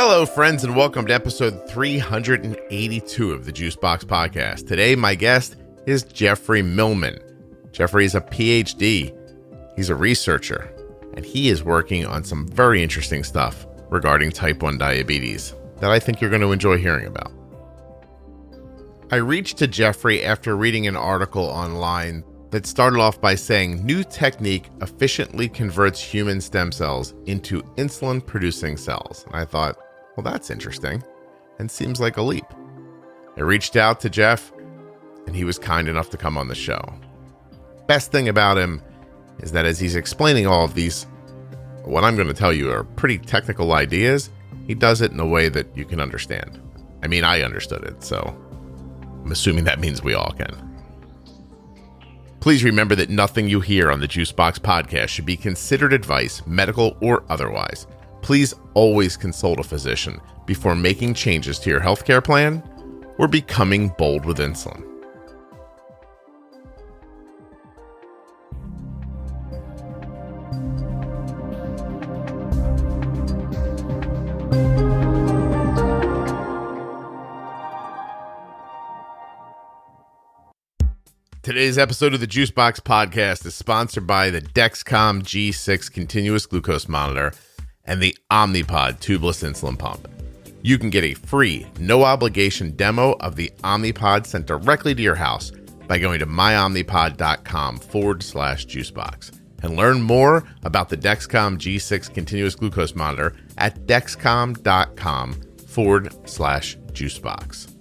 Hello, friends, and welcome to episode 382 of the Juicebox Podcast. Today, my guest is Jeffrey Millman. Jeffrey is a PhD. He's a researcher, and he is working on some very interesting stuff regarding type 1 diabetes that I think you're going to enjoy hearing about. I reached to Jeffrey after reading an article online that started off by saying new technique efficiently converts human stem cells into insulin-producing cells. And I thought, well, that's interesting and seems like a leap. I reached out to Jeff, and he was kind enough to come on the show. Best thing about him is that as he's explaining all of these, what I'm going to tell you are pretty technical ideas, he does it in a way that you can understand. I mean, I understood it, so I'm assuming that means we all can. Please remember that nothing you hear on the Juicebox Podcast should be considered advice, medical or otherwise. Please always consult a physician before making changes to your healthcare plan or becoming bold with insulin. Today's episode of the Juicebox Podcast is sponsored by the Dexcom G6 continuous glucose monitor and the Omnipod tubeless insulin pump. You can get a free, no-obligation demo of the Omnipod sent directly to your house by going to myomnipod.com/juicebox and learn more about the Dexcom G6 continuous glucose monitor at dexcom.com/juicebox.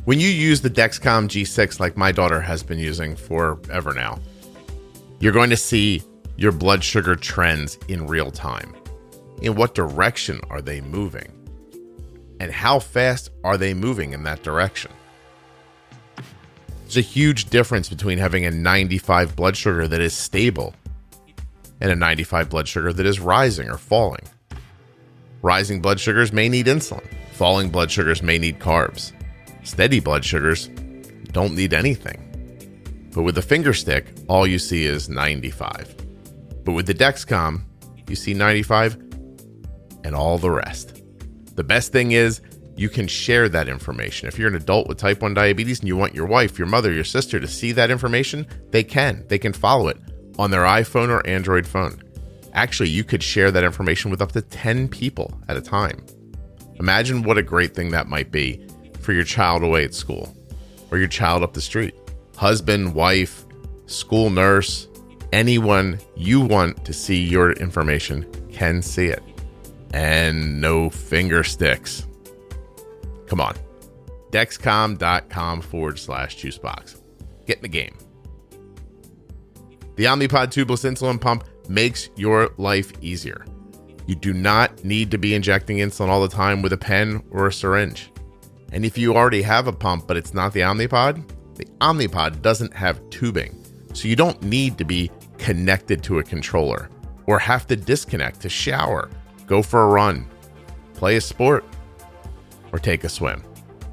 When you use the Dexcom G6 like my daughter has been using forever now, you're going to see your blood sugar trends in real time. In what direction are they moving? And how fast are they moving in that direction? There's a huge difference between having a 95 blood sugar that is stable and a 95 blood sugar that is rising or falling. Rising blood sugars may need insulin. Falling blood sugars may need carbs. Steady blood sugars don't need anything. But with the finger stick, all you see is 95. But with the Dexcom, you see 95 and all the rest. The best thing is you can share that information. If you're an adult with type 1 diabetes and you want your wife, your mother, your sister to see that information, they can. They can follow it on their iPhone or Android phone. Actually, you could share that information with up to 10 people at a time. Imagine what a great thing that might be for your child away at school or your child up the street. Husband, wife, school nurse, anyone you want to see your information can see it. And no finger sticks. Come on. Dexcom.com/juicebox. Get in the game. The Omnipod tubeless insulin pump makes your life easier. You do not need to be injecting insulin all the time with a pen or a syringe. And if you already have a pump, but it's not the Omnipod doesn't have tubing. So you don't need to be connected to a controller or have to disconnect to shower, go for a run, play a sport, or take a swim.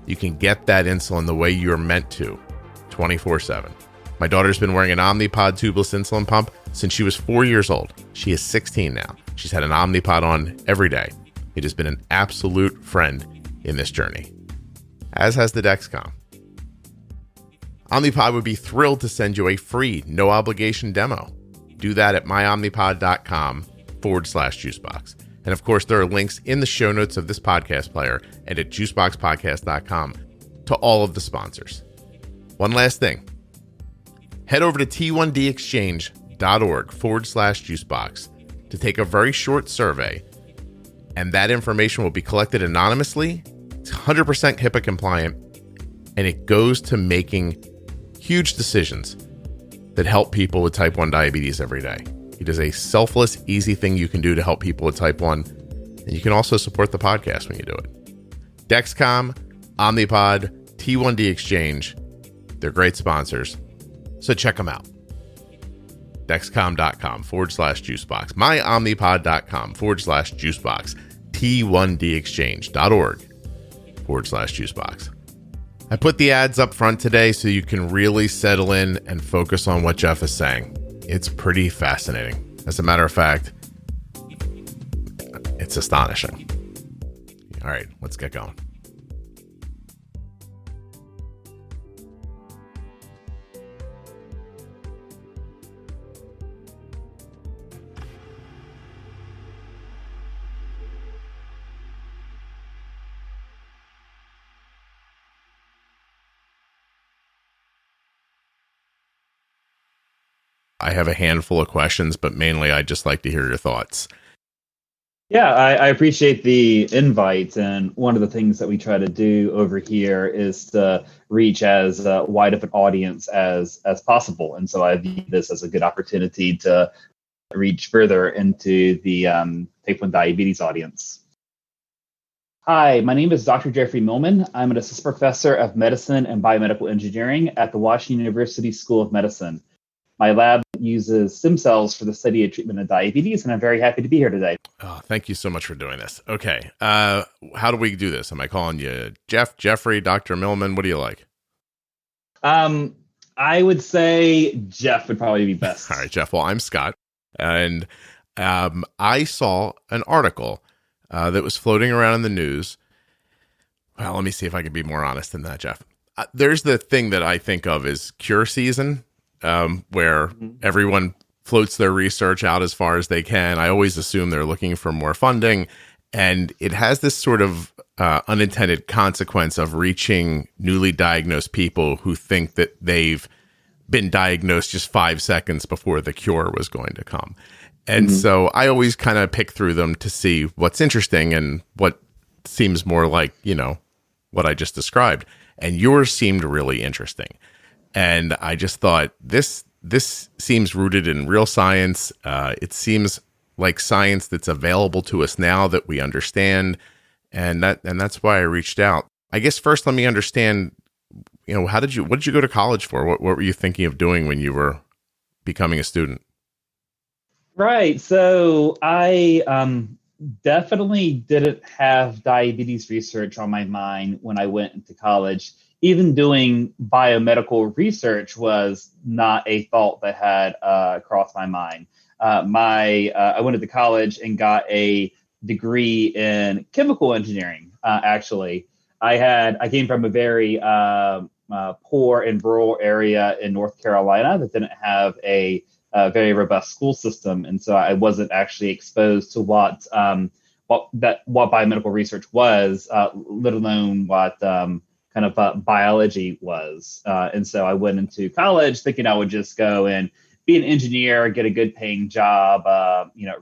You can get that insulin the way you're meant to, 24/7. My daughter's been wearing an Omnipod tubeless insulin pump since she was 4 years old. She is 16 now. She's had an Omnipod on every day. It has been an absolute friend in this journey, as has the Dexcom. Omnipod would be thrilled to send you a free, no-obligation demo. Do that at myomnipod.com/juicebox. And of course, there are links in the show notes of this podcast player and at juiceboxpodcast.com to all of the sponsors. One last thing. Head over to t1dexchange.org/juicebox to take a very short survey, and that information will be collected anonymously. It's 100% HIPAA compliant, and it goes to making huge decisions that help people with type 1 diabetes every day. It is a selfless, easy thing you can do to help people with type 1, and you can also support the podcast when you do it. Dexcom, Omnipod, T1D Exchange, they're great sponsors, so check them out. Dexcom.com/juicebox, myomnipod.com/juicebox, t1dexchange.org/juicebox. I put the ads up front today so you can really settle in and focus on what Jeff is saying. It's pretty fascinating. As a matter of fact, It's astonishing. All right, let's get going. I have a handful of questions, but mainly I'd just like to hear your thoughts. Yeah, I appreciate the invite. And one of the things that we try to do over here is to reach as wide of an audience as possible. And so I view this as a good opportunity to reach further into the type 1 diabetes audience. Hi, my name is Dr. Jeffrey Millman. I'm an assistant professor of medicine and biomedical engineering at the Washington University School of Medicine. My lab uses stem cells for the study and treatment of diabetes, and I'm very happy to be here today. Oh, thank you so much for doing this. Okay. How do we do this? Am I calling you Jeff, Jeffrey, Dr. Millman? What do you like? I would say Jeff would probably be best. All right, Jeff. Well, I'm Scott. And I saw an article that was floating around in the news. Well, let me see if I can be more honest than that, Jeff. There's the thing that I think of as cure season, where everyone floats their research out as far as they can. I always assume they're looking for more funding, and it has this sort of unintended consequence of reaching newly diagnosed people who think that they've been diagnosed just 5 seconds before the cure was going to come. And so I always kind of pick through them to see what's interesting and what seems more like, what I just described. And yours seemed really interesting. And I just thought this seems rooted in real science. It seems like science that's available to us now that we understand, and that's why I reached out. I guess first, let me understand. What did you go to college for? What were you thinking of doing when you were becoming a student? Right. So I definitely didn't have diabetes research on my mind when I went into college. Even doing biomedical research was not a thought that had crossed my mind. I went to college and got a degree in chemical engineering. Actually, I came from a very poor and rural area in North Carolina that didn't have a very robust school system, and so I wasn't actually exposed to what biomedical research was, let alone what biology was. And so I went into college thinking I would just go and be an engineer, get a good paying job,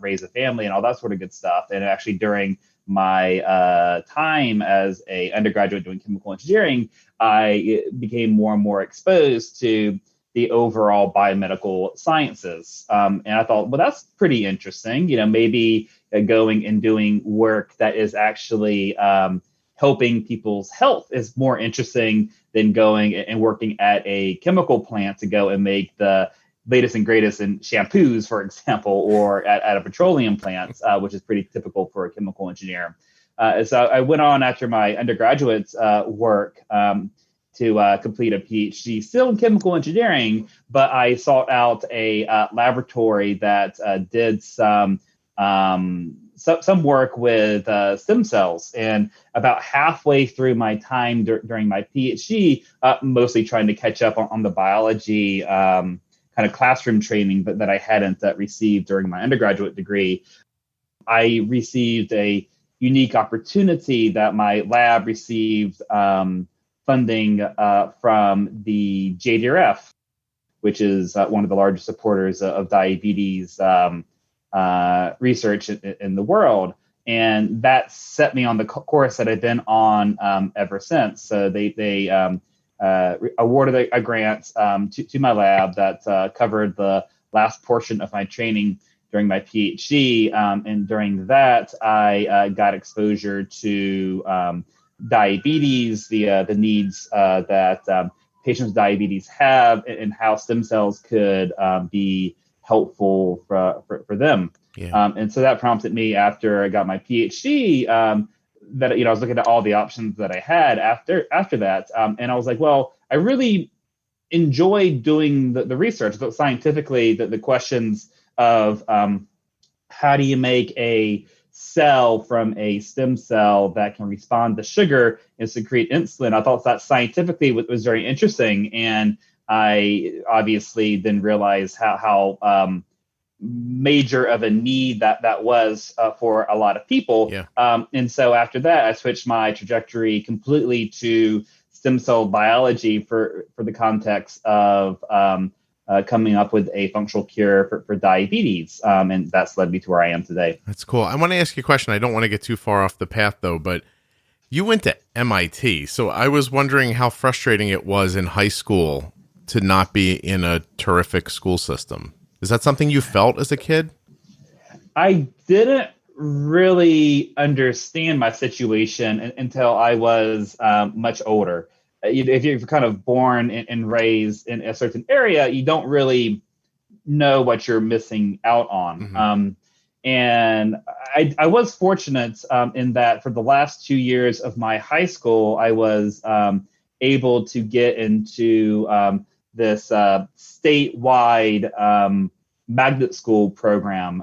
raise a family and all that sort of good stuff. And actually during my time as a undergraduate doing chemical engineering, I became more and more exposed to the overall biomedical sciences. And I thought, well, that's pretty interesting. Maybe going and doing work that is actually helping people's health is more interesting than going and working at a chemical plant to go and make the latest and greatest in shampoos, for example, or at a petroleum plant, which is pretty typical for a chemical engineer. So I went on after my undergraduate work to complete a PhD, still in chemical engineering, but I sought out a laboratory that did some work with stem cells. And about halfway through my time during my PhD, mostly trying to catch up on the biology kind of classroom training that I hadn't received during my undergraduate degree, I received a unique opportunity that my lab received funding from the JDRF, which is one of the largest supporters of diabetes research in the world. And that set me on the course that I've been on ever since. So they awarded a grant to my lab that covered the last portion of my training during my PhD. And during that, I got exposure to diabetes, the needs that patients with diabetes have, and how stem cells could be helpful for them. Yeah. And so that prompted me after I got my PhD that I was looking at all the options that I had after that, and I was like, well, I really enjoyed doing the research, but scientifically the questions of how do you make a cell from a stem cell that can respond to sugar and secrete insulin. I thought that scientifically was very interesting. And I obviously then realized how major of a need that was for a lot of people. Yeah. And so after that, I switched my trajectory completely to stem cell biology for the context of coming up with a functional cure for diabetes. And that's led me to where I am today. That's cool. I want to ask you a question. I don't want to get too far off the path, though, but you went to MIT. So I was wondering how frustrating it was in high school to not be in a terrific school system. Is that something you felt as a kid? I didn't really understand my situation until I was much older. If you're kind of born and raised in a certain area, you don't really know what you're missing out on. Mm-hmm. And I was fortunate in that for the last 2 years of my high school, I was able to get into this statewide magnet school program.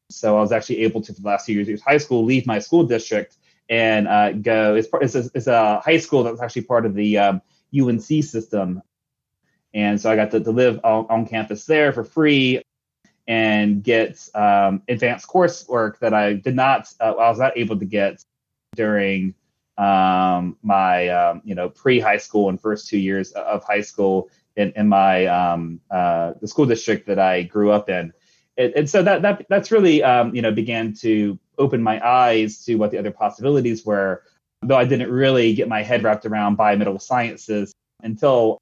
So I was actually able to, for the last 2 years of high school, leave my school district and go. It's a high school that's actually part of the UNC system. And so I got to live on campus there for free and get advanced coursework that I was not able to get during my pre-high school and first 2 years of high school in my the school district that I grew up in. And so that's really began to open my eyes to what the other possibilities were, though I didn't really get my head wrapped around biomedical sciences until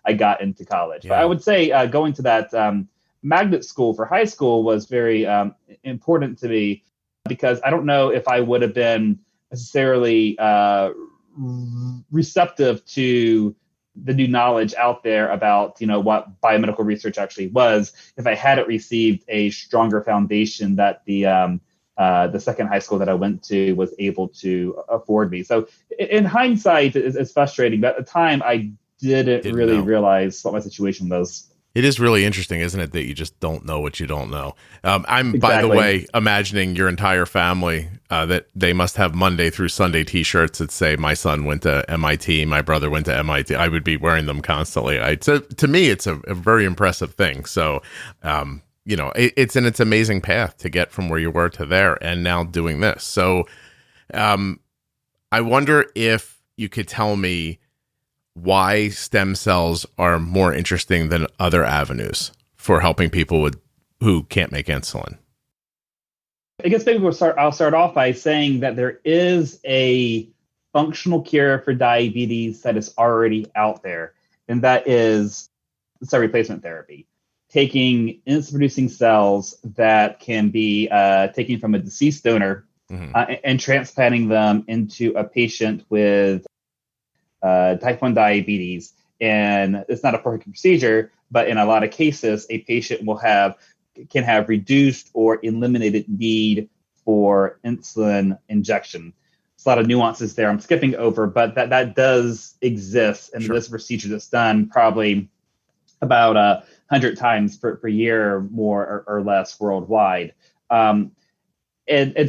I got into college. Yeah. But I would say going to that magnet school for high school was very important to me, because I don't know if I would have been necessarily receptive to the new knowledge out there about, what biomedical research actually was, if I hadn't received a stronger foundation that the second high school that I went to was able to afford me. So in hindsight, it's frustrating, but at the time I didn't really realize what my situation was. It is really interesting, isn't it, that you just don't know what you don't know. I'm, Exactly. By the way, imagining your entire family, that they must have Monday through Sunday T-shirts that say, my son went to MIT, my brother went to MIT. I would be wearing them constantly. To me, it's a very impressive thing. So, it's an amazing path to get from where you were to there and now doing this. So I wonder if you could tell me why stem cells are more interesting than other avenues for helping people who can't make insulin. I guess maybe I'll start off by saying that there is a functional cure for diabetes that is already out there, and that is cell replacement therapy. Taking insulin-producing cells that can be taken from a deceased donor and transplanting them into a patient with type 1 diabetes. And it's not a perfect procedure, but in a lot of cases, a patient can have reduced or eliminated need for insulin injection. There's a lot of nuances there I'm skipping over, but that does exist. And this procedure that's done probably about 100 times per year, more or less worldwide. And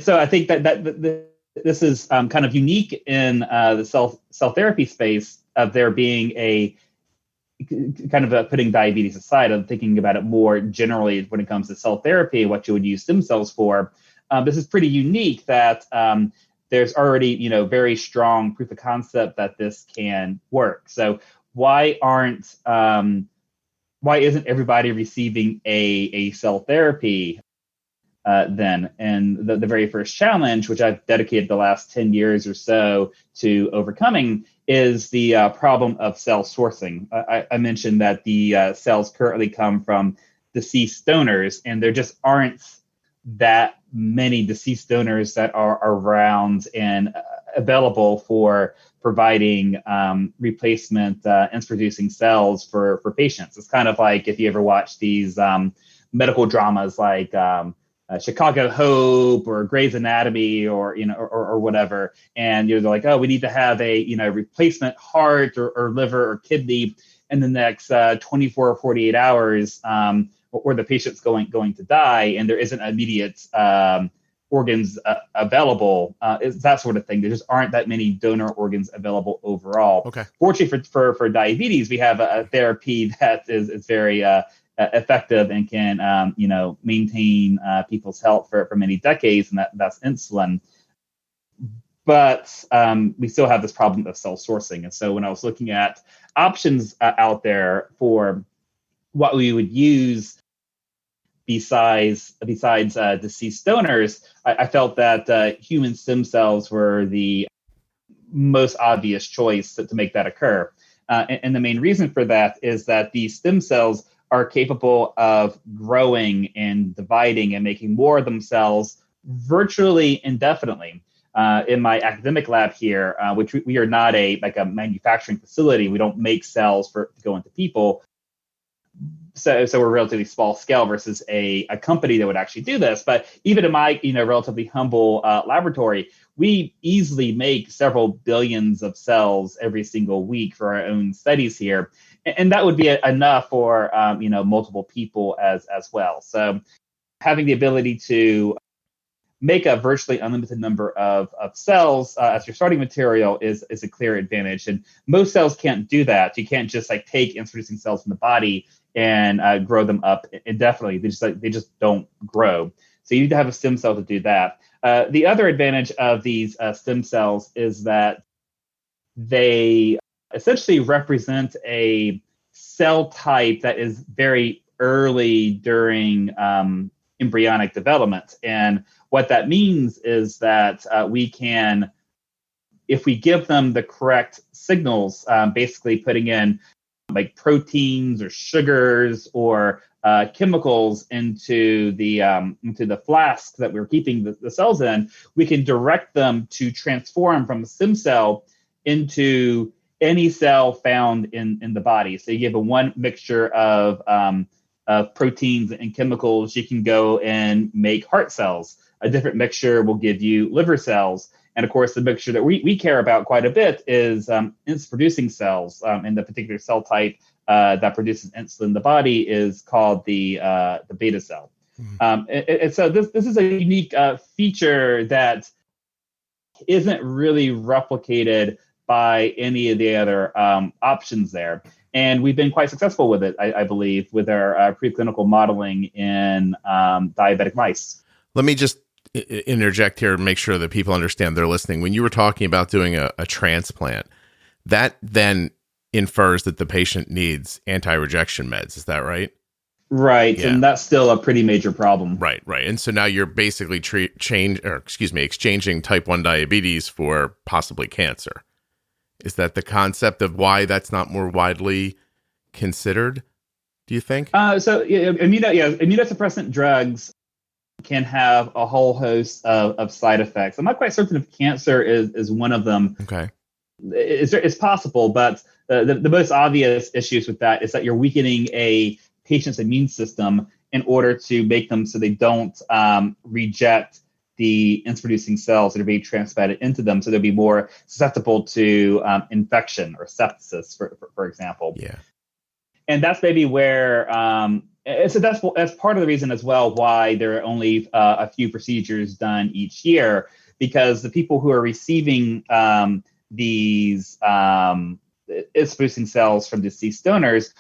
so I think that this is kind of unique in the cell therapy space, of there being a kind of putting diabetes aside, of thinking about it more generally when it comes to cell therapy, what you would use stem cells for. This is pretty unique that there's already very strong proof of concept that this can work. So why isn't everybody receiving a cell therapy then? And the very first challenge, which I've dedicated the last 10 years or so to overcoming, is the problem of cell sourcing. I mentioned that the cells currently come from deceased donors, and there just aren't that many deceased donors that are around and available for providing replacement insulin-producing cells for patients. It's kind of like if you ever watch these medical dramas like Chicago Hope or Grey's Anatomy or whatever, and they're like, oh, we need to have a replacement heart or liver or kidney in the next 24 or 48 hours, or the patient's going to die, and there isn't immediate organs available. It's that sort of thing. There just aren't that many donor organs available overall. Okay. Fortunately for diabetes, we have a therapy that is very effective and can maintain people's health for many decades, and that's insulin. But we still have this problem of cell sourcing. And so when I was looking at options out there for what we would use besides deceased donors, I felt that human stem cells were the most obvious choice to make that occur. And the main reason for that is that these stem cells are capable of growing and dividing and making more of themselves virtually indefinitely. In my academic lab here, which we are not a manufacturing facility, we don't make cells to go into people. So we're relatively small scale versus a company that would actually do this. But even in my relatively humble laboratory, we easily make several billions of cells every single week for our own studies here, and that would be enough for multiple people as well. So having the ability to make a virtually unlimited number of cells as your starting material is a clear advantage. And most cells can't do that. You can't just take introducing cells from the body and grow them up indefinitely. They just don't grow. So you need to have a stem cell to do that. The other advantage of these stem cells is that they essentially represent a cell type that is very early during embryonic development. And what that means is that we can, if we give them the correct signals, basically putting in proteins or sugars or chemicals into the flask that we're keeping the cells in, we can direct them to transform from a stem cell into any cell found in the body. So you give one mixture of proteins and chemicals, you can go and make heart cells. A different mixture will give you liver cells. And of course, the mixture that we care about quite a bit is insulin-producing cells. And the particular cell type that produces insulin in the body is called the beta cell. Mm-hmm. And so this is a unique feature that isn't really replicated by any of the other options there. And we've been quite successful with it, I believe, with our preclinical modeling in diabetic mice. Let me just interject here and make sure that people understand they're listening. When you were talking about doing a transplant, that then infers that the patient needs anti-rejection meds. Is that right? Right. Yeah. And that's still a pretty major problem. Right. And so now you're basically exchanging type 1 diabetes for possibly cancer. Is that the concept of why that's not more widely considered, do you think? Immunosuppressant drugs can have a whole host of side effects. I'm not quite certain if cancer is one of them. Okay. It's possible, but the most obvious issues with that is that you're weakening a patient's immune system in order to make them so they don't reject the insulin-producing cells that are being transplanted into them, so they'll be more susceptible to infection or sepsis, for example. Yeah. And that's maybe where, so that's part of the reason as well why there are only a few procedures done each year, because the people who are receiving these insulin-producing cells from deceased donors,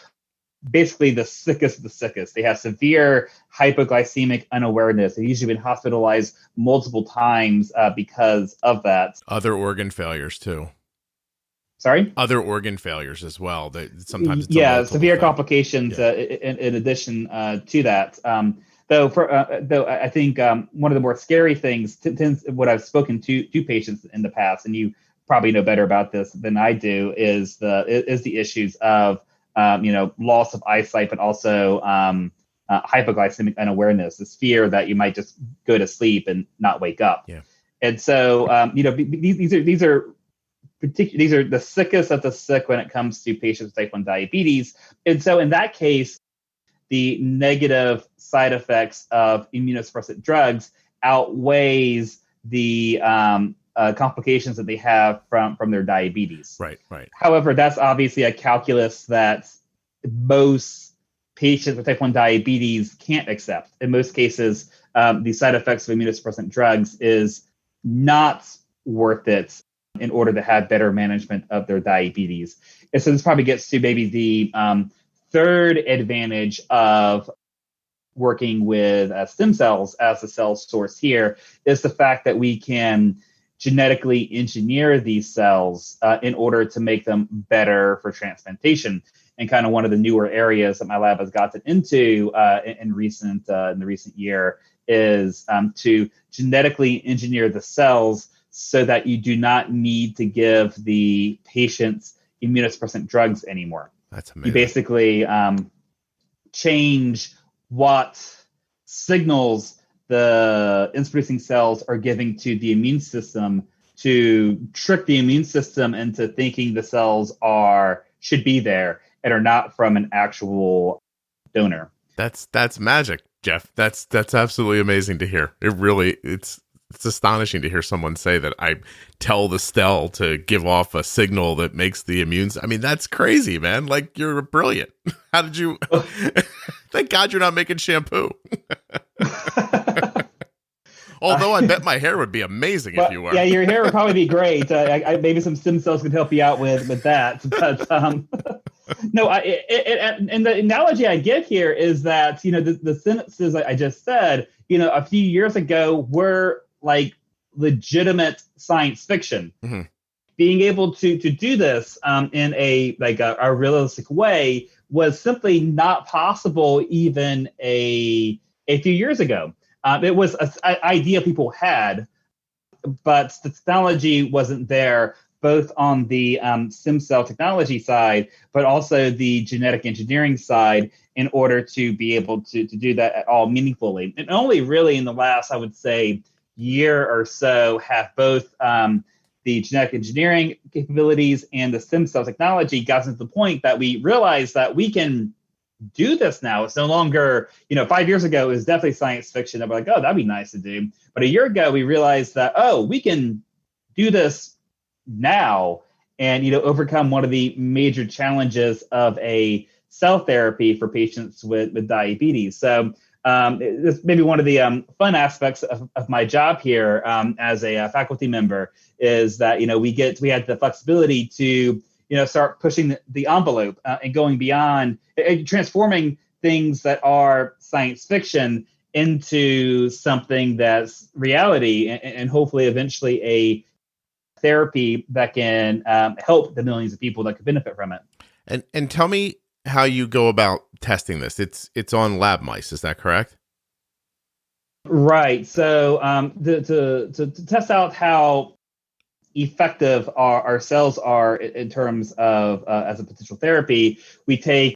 basically the sickest of the sickest. They have severe hypoglycemic unawareness. They've usually been hospitalized multiple times because of that. Other organ failures too. Sorry? Other organ failures as well. Sometimes it's severe complications in addition to that. Though I think one of the more scary things, what I've spoken to patients in the past, and you probably know better about this than I do, is the issues of loss of eyesight, but also hypoglycemic unawareness, this fear that you might just go to sleep and not wake up. Yeah. And so, these are the sickest of the sick when it comes to patients with type 1 diabetes. And so in that case, the negative side effects of immunosuppressant drugs outweighs the complications that they have from their diabetes. Right. However, that's obviously a calculus that most patients with type 1 diabetes can't accept. In most cases, the side effects of immunosuppressant drugs is not worth it in order to have better management of their diabetes. And so this probably gets to maybe the third advantage of working with stem cells as a cell source here is the fact that we can genetically engineer these cells in order to make them better for transplantation. And kind of one of the newer areas that my lab has gotten into in the recent year is to genetically engineer the cells so that you do not need to give the patients immunosuppressant drugs anymore. That's amazing. You basically change what signals the insulin-producing cells are giving to the immune system to trick the immune system into thinking the cells should be there and are not from an actual donor. That's magic, Jeff. That's absolutely amazing to hear. It's astonishing to hear someone say that I tell the cell to give off a signal that makes the immune. I mean, that's crazy, man. Like, you're brilliant. How did you? Thank God you're not making shampoo. Although I bet my hair would be amazing if you were. Yeah, your hair would probably be great. Maybe some stem cells could help you out with that. But no, and the analogy I give here is that, the sentences I just said, a few years ago were like legitimate science fiction. Mm-hmm. Being able to do this in a realistic way was simply not possible even a few years ago. It was an idea people had, but the technology wasn't there, both on the stem cell technology side, but also the genetic engineering side, in order to be able to do that at all meaningfully. And only really in the last, I would say, year or so have both the genetic engineering capabilities and the stem cell technology gotten to the point that we realize that we can do this now. It's no longer, 5 years ago, it was definitely science fiction. I'm like, oh, that'd be nice to do. But a year ago, we realized that, we can do this now and, overcome one of the major challenges of a cell therapy for patients with diabetes. So this may be one of the fun aspects of my job here as a faculty member is that, we had the flexibility to, start pushing the envelope and going beyond, transforming things that are science fiction into something that's reality and hopefully eventually a therapy that can help the millions of people that could benefit from it. And tell me how you go about testing this. It's on lab mice, is that correct? Right. So to test out how effective our cells are in terms of as a potential therapy, we take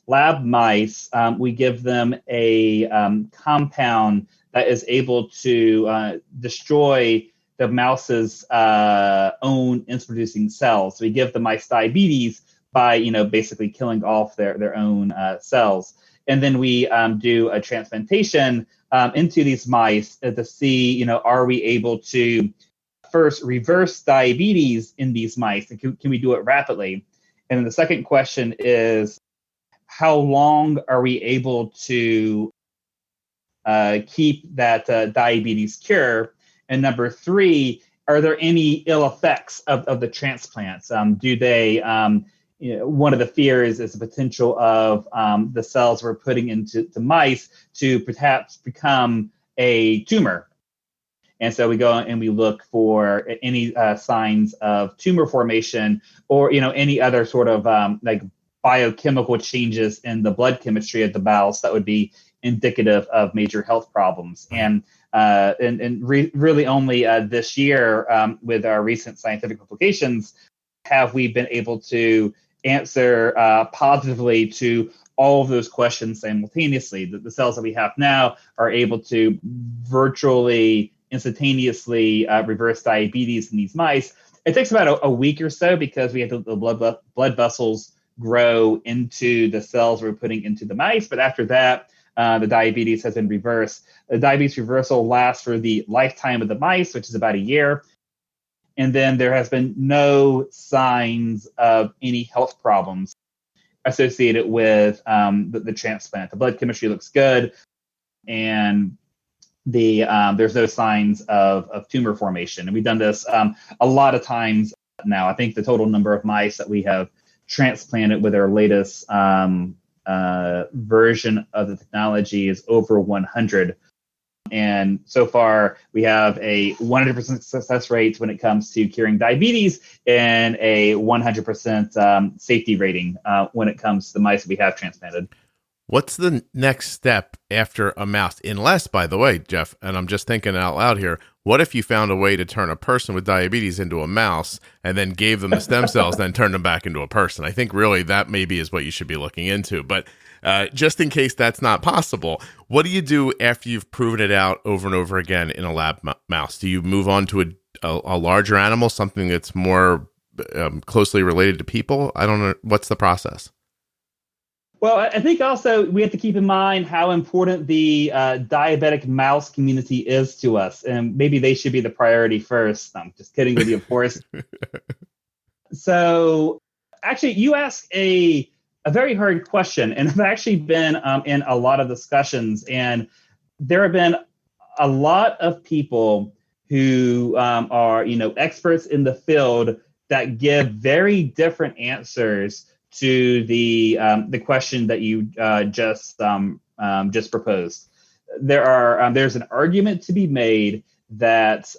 lab mice, we give them a compound that is able to destroy the mouse's own insulin-producing cells. So we give the mice diabetes by, basically killing off their own cells. And then we do a transplantation into these mice to see, are we able to first reverse diabetes in these mice? And can we do it rapidly? And then the second question is, how long are we able to keep that diabetes cure? And number three, are there any ill effects of the transplants? Do they, one of the fears is the potential of the cells we're putting into the mice to perhaps become a tumor. And so we go and we look for any signs of tumor formation or, any other sort of biochemical changes in the blood chemistry of the bowels that would be indicative of major health problems. And really only this year, with our recent scientific publications, have we been able to answer positively to all of those questions simultaneously. The cells that we have now are able to virtually instantaneously reverse diabetes in these mice. It takes about a week or so because we have the blood vessels grow into the cells we're putting into the mice. But after that, the diabetes has been reversed. The diabetes reversal lasts for the lifetime of the mice, which is about a year. And then there has been no signs of any health problems associated with the transplant. The blood chemistry looks good. And there's no signs of tumor formation. And we've done this a lot of times now. I think the total number of mice that we have transplanted with our latest version of the technology is over 100. And so far, we have a 100% success rate when it comes to curing diabetes and a 100% safety rating when it comes to the mice that we have transplanted. What's the next step after a mouse? Unless, by the way, Jeff, and I'm just thinking out loud here, what if you found a way to turn a person with diabetes into a mouse and then gave them the stem cells, then turned them back into a person? I think really that maybe is what you should be looking into. But just in case that's not possible, what do you do after you've proven it out over and over again in a lab mouse? Do you move on to a larger animal, something that's more closely related to people? I don't know. What's the process? Well, I think also we have to keep in mind how important the diabetic mouse community is to us, and maybe they should be the priority first. I'm just kidding with you, of course. So, actually, you asked a very hard question, and I've actually been in a lot of discussions, and there have been a lot of people who are, experts in the field that give very different answers to the question that you just proposed. There's an argument to be made that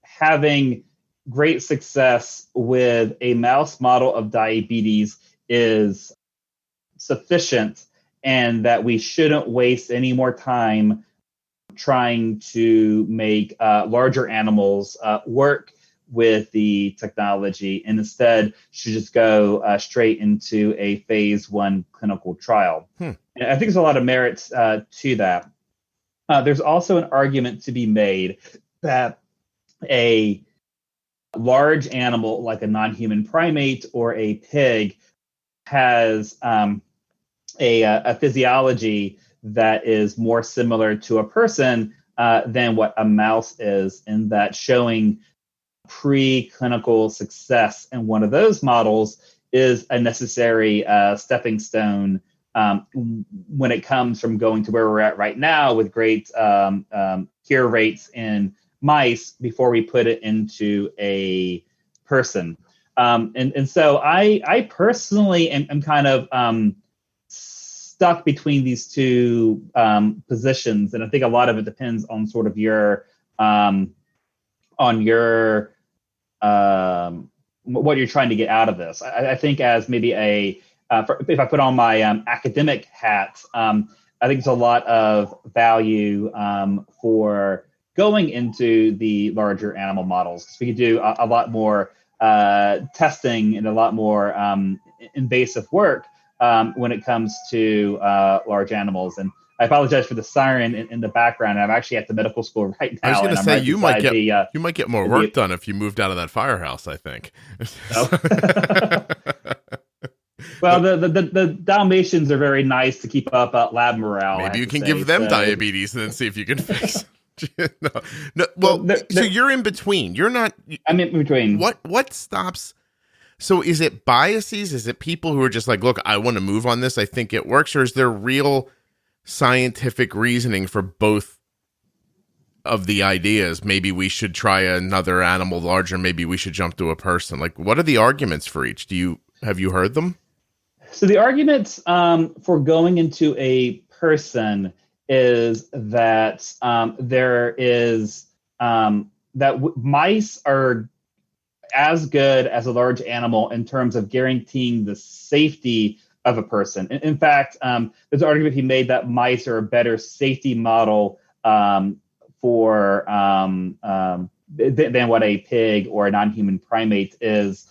having great success with a mouse model of diabetes is sufficient, and that we shouldn't waste any more time trying to make larger animals work with the technology, and instead should just go straight into a phase 1 clinical trial. And I think there's a lot of merits to that. There's also an argument to be made that a large animal like a non-human primate or a pig has a physiology that is more similar to a person than what a mouse is, in that showing preclinical success in one of those models is a necessary stepping stone when it comes from going to where we're at right now with great cure rates in mice before we put it into a person. And so I personally am kind of stuck between these two positions, and I think a lot of it depends on sort of your what you're trying to get out of this. I think as maybe if I put on my academic hat, I think there's a lot of value for going into the larger animal models, because we could do a lot more testing and a lot more invasive work when it comes to large animals. And I apologize for the siren in the background. I'm actually at the medical school right now. I was going to say, right you might get more work done if you moved out of that firehouse, I think. Well, the Dalmatians are very nice to keep up lab morale. Maybe you can give them diabetes and then see if you can fix it. So you're in between. You're not. I'm in between. What stops? So is it biases? Is it people who are just like, look, I want to move on this, I think it works? Or is there real scientific reasoning for both of the ideas? Maybe we should try another animal larger. Maybe we should jump to a person. Like, what are the arguments for each? Have you heard them? So the arguments for going into a person is that mice are as good as a large animal in terms of guaranteeing the safety of a person. In fact, there's an argument he made that mice are a better safety model than what a pig or a non-human primate is,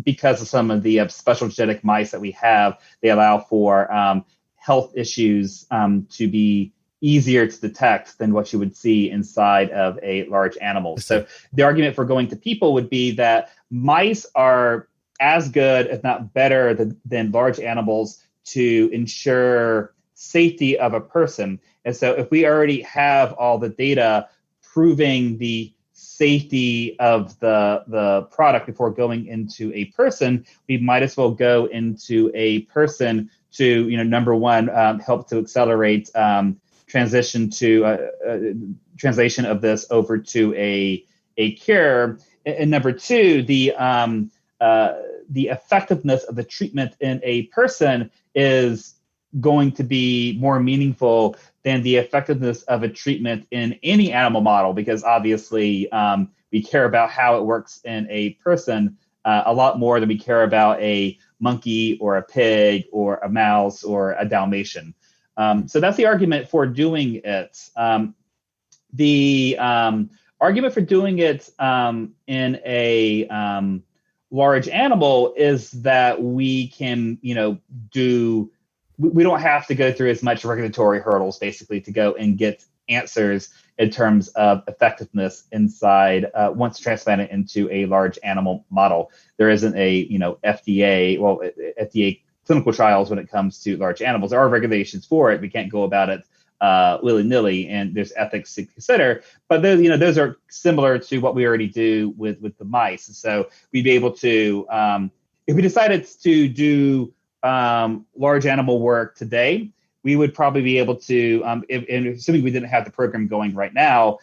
because of some of the special genetic mice that we have. They allow for health issues to be easier to detect than what you would see inside of a large animal. So the argument for going to people would be that mice are as good, if not better, than large animals to ensure safety of a person. And so if we already have all the data proving the safety of the product before going into a person, we might as well go into a person to, number one, help to accelerate translation of this over to a cure. And number two, the effectiveness of the treatment in a person is going to be more meaningful than the effectiveness of a treatment in any animal model, because obviously we care about how it works in a person a lot more than we care about a monkey or a pig or a mouse or a Dalmatian. So that's the argument for doing it. The argument for doing it in a large animal is that we can, we don't have to go through as much regulatory hurdles, basically, to go and get answers in terms of effectiveness inside once transplanted into a large animal model. There isn't a FDA clinical trials when it comes to large animals. There are regulations for it. We can't go about it willy-nilly, and there's ethics to consider. But those are similar to what we already do with the mice. So we'd be able to, if we decided to do large animal work today, we would probably be able to, assuming we didn't have the program going right now,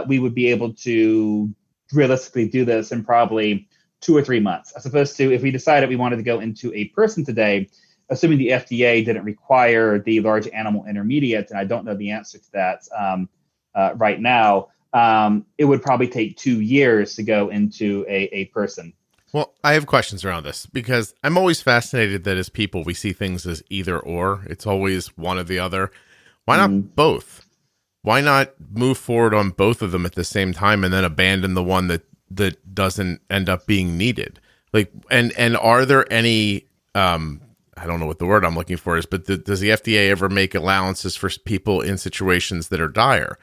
we would be able to realistically do this in probably 2 or 3 months, as opposed to if we decided we wanted to go into a person today, assuming the FDA didn't require the large animal intermediate, and I don't know the answer to that right now, it would probably take 2 years to go into a person. Well, I have questions around this because I'm always fascinated that as people, we see things as either or. It's always one or the other. Why not both? Why not move forward on both of them at the same time and then abandon the one that doesn't end up being needed? Like, and are there any, I don't know what the word I'm looking for is, but does the FDA ever make allowances for people in situations that are dire?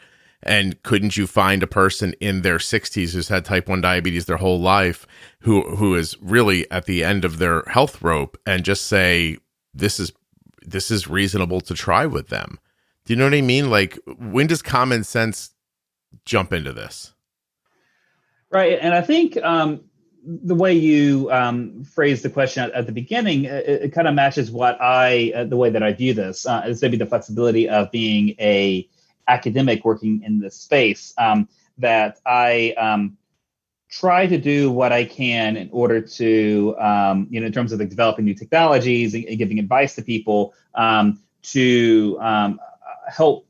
And couldn't you find a person in their 60s who's had type 1 diabetes their whole life who is really at the end of their health rope and just say, this is reasonable to try with them? Do you know what I mean? Like, when does common sense jump into this? Right. And I think the way you phrased the question at the beginning, it kind of matches what the way that I view this, is maybe the flexibility of being a academic working in this space, that I try to do what I can in order to, in terms of like developing new technologies and giving advice to people to help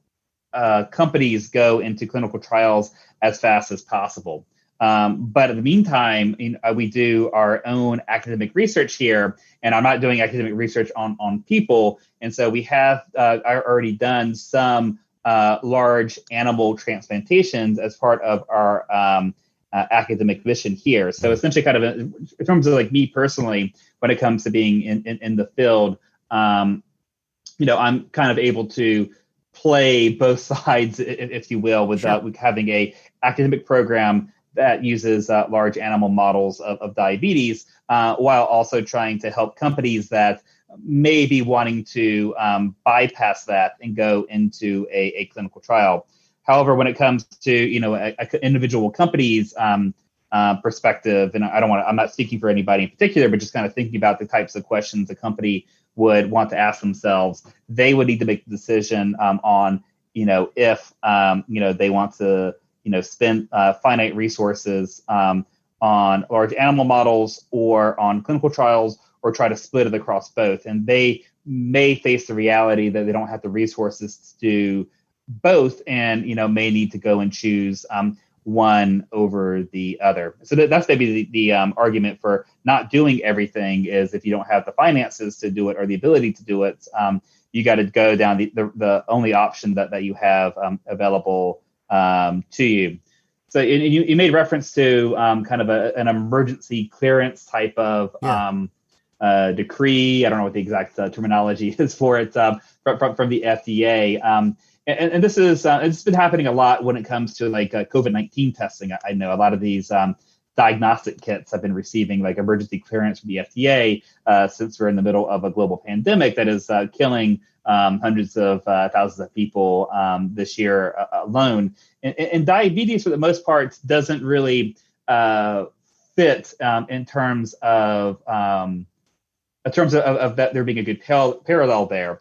companies go into clinical trials as fast as possible. But in the meantime, we do our own academic research here, and I'm not doing academic research on people. And so we have already done some large animal transplantations as part of our academic mission here. So essentially, kind of in terms of like me personally, when it comes to being in the field, I'm kind of able to play both sides, if you will, with having a academic program that uses large animal models of diabetes, while also trying to help companies that may be wanting to bypass that and go into a clinical trial. However, when it comes to an individual company's perspective, and I'm not speaking for anybody in particular, but just kind of thinking about the types of questions a company would want to ask themselves, they would need to make the decision on if they want to spend finite resources on large animal models or on clinical trials, or try to split it across both. And they may face the reality that they don't have the resources to do both, and may need to go and choose one over the other. So that's maybe the argument for not doing everything, is if you don't have the finances to do it or the ability to do it, you got to go down the only option that you have available to you. So you made reference to kind of an emergency clearance type of decree. I don't know what the exact terminology is for it from the FDA. And this is it's been happening a lot when it comes to like COVID-19 testing. I know a lot of these diagnostic kits have been receiving like emergency clearance from the FDA since we're in the middle of a global pandemic that is killing hundreds of thousands of people this year alone. And diabetes, for the most part, doesn't really fit in terms of that there being a good parallel there.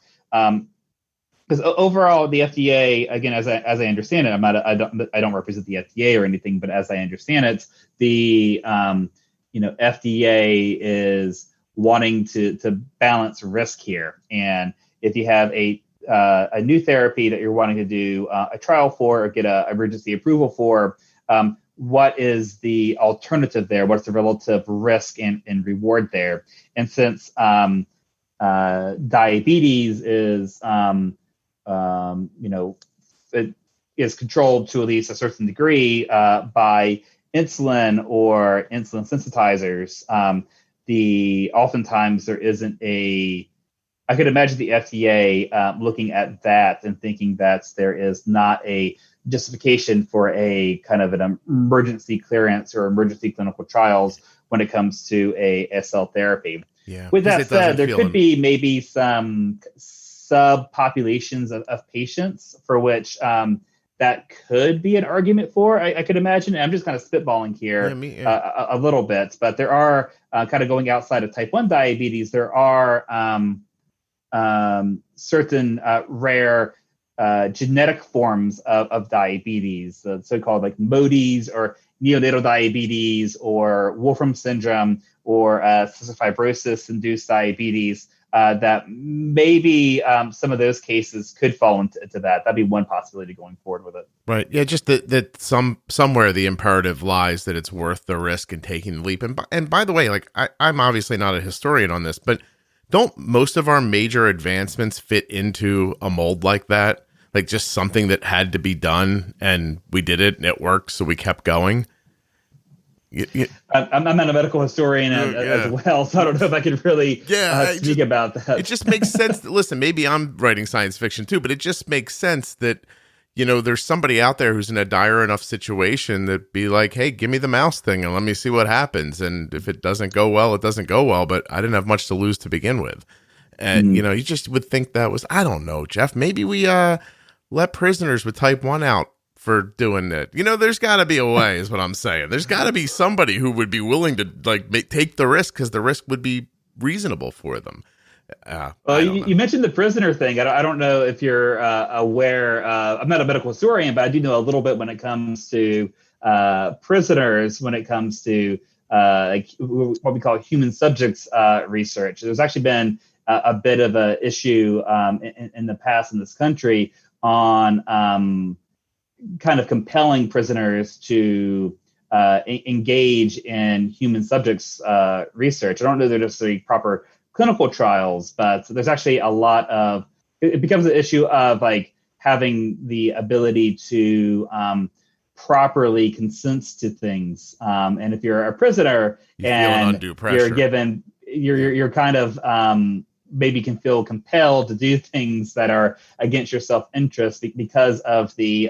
because overall, the FDA, again, as I understand it, I don't represent the FDA or anything, but as I understand it, the FDA is wanting to balance risk here. And if you have a new therapy that you're wanting to do a trial for or get a emergency approval for, what is the alternative there? What's the relative risk and reward there? And since diabetes is it is controlled to at least a certain degree by insulin or insulin sensitizers, oftentimes there isn't I could imagine the FDA looking at that and thinking that there is not a justification for a kind of an emergency clearance or emergency clinical trials when it comes to a cell therapy. Yeah. With that said, there could be maybe some subpopulations of patients for which that could be an argument for, I could imagine. And I'm just kind of spitballing here a little bit, but there are kind of going outside of type 1 diabetes, there are certain rare genetic forms of diabetes, so-called like MODIs or neonatal diabetes or Wolfram syndrome or cystic fibrosis-induced diabetes, that maybe some of those cases could fall into that. That'd be one possibility going forward with it. Right. Yeah. Just that somewhere the imperative lies that it's worth the risk in taking the leap. And by the way, like I'm obviously not a historian on this, but don't most of our major advancements fit into a mold like that? Like just something that had to be done and we did it and it worked. So we kept going. I'm not a medical historian as well, so I don't know if I could really speak about that. It just makes sense. Listen, maybe I'm writing science fiction too, but it just makes sense that, there's somebody out there who's in a dire enough situation that be like, hey, give me the mouse thing and let me see what happens. And if it doesn't go well, it doesn't go well, but I didn't have much to lose to begin with. And, you just would think that was, I don't know, Jeff, maybe we let prisoners with type 1 out for doing it. There's got to be a way is what I'm saying. There's got to be somebody who would be willing to take the risk because the risk would be reasonable for them. You mentioned the prisoner thing. I don't know if you're aware. I'm not a medical historian, but I do know a little bit when it comes to prisoners, when it comes to what we call human subjects research. There's actually been a bit of an issue in the past in this country on kind of compelling prisoners to engage in human subjects research. I don't know that there's necessarily proper clinical trials, but there's actually a lot of, it becomes an issue of like having the ability to properly consent to things. And if you're a prisoner and you're given, you're kind of maybe can feel compelled to do things that are against your self-interest because of the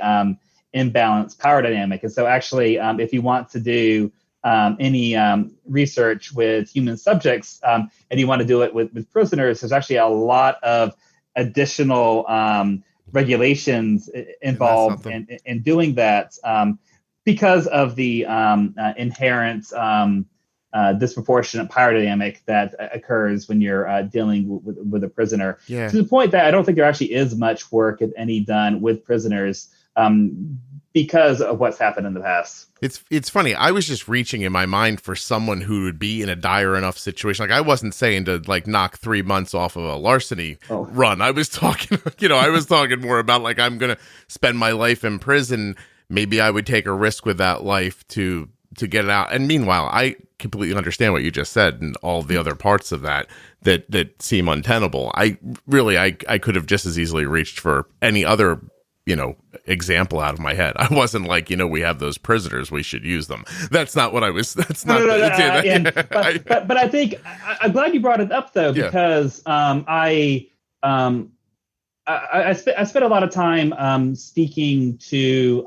imbalanced power dynamic. And so actually, if you want to do any research with human subjects and you want to do it with prisoners, there's actually a lot of additional regulations involved in doing that because of the inherent disproportionate power dynamic that occurs when you're dealing with a prisoner. To the point that I don't think there actually is much work, if any, done with prisoners because of what's happened in the past. It's funny. I was just reaching in my mind for someone who would be in a dire enough situation. Like I wasn't saying to like knock 3 months off of a larceny run. I was talking, I was talking more about like, I'm going to spend my life in prison. Maybe I would take a risk with that life to get it out. And meanwhile, I completely understand what you just said and all the other parts of that seem untenable. I could have just as easily reached for any other example out of my head. I wasn't like, we have those prisoners, we should use them. That's not what I was. That's not. But I think I'm glad you brought it up though, because I spent a lot of time speaking to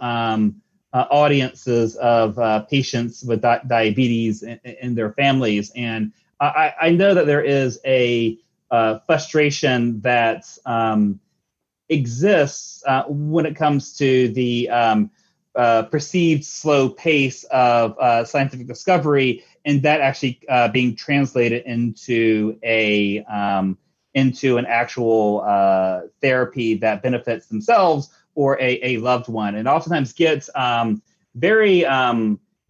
audiences of patients with diabetes and their families, and I know that there is a frustration that exists when it comes to the perceived slow pace of scientific discovery, and that actually being translated into into an actual therapy that benefits themselves or a loved one, and oftentimes gets very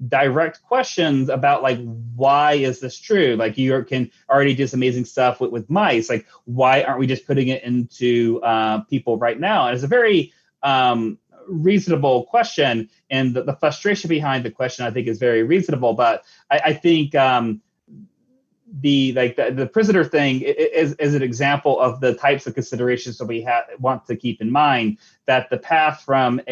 direct questions about like, why is this true? Like, you can already do some amazing stuff with mice. Like, why aren't we just putting it into people right now? And it's a very reasonable question, and the frustration behind the question, I think, is very reasonable. But I think the prisoner thing is an example of the types of considerations that we want to keep in mind, that the path from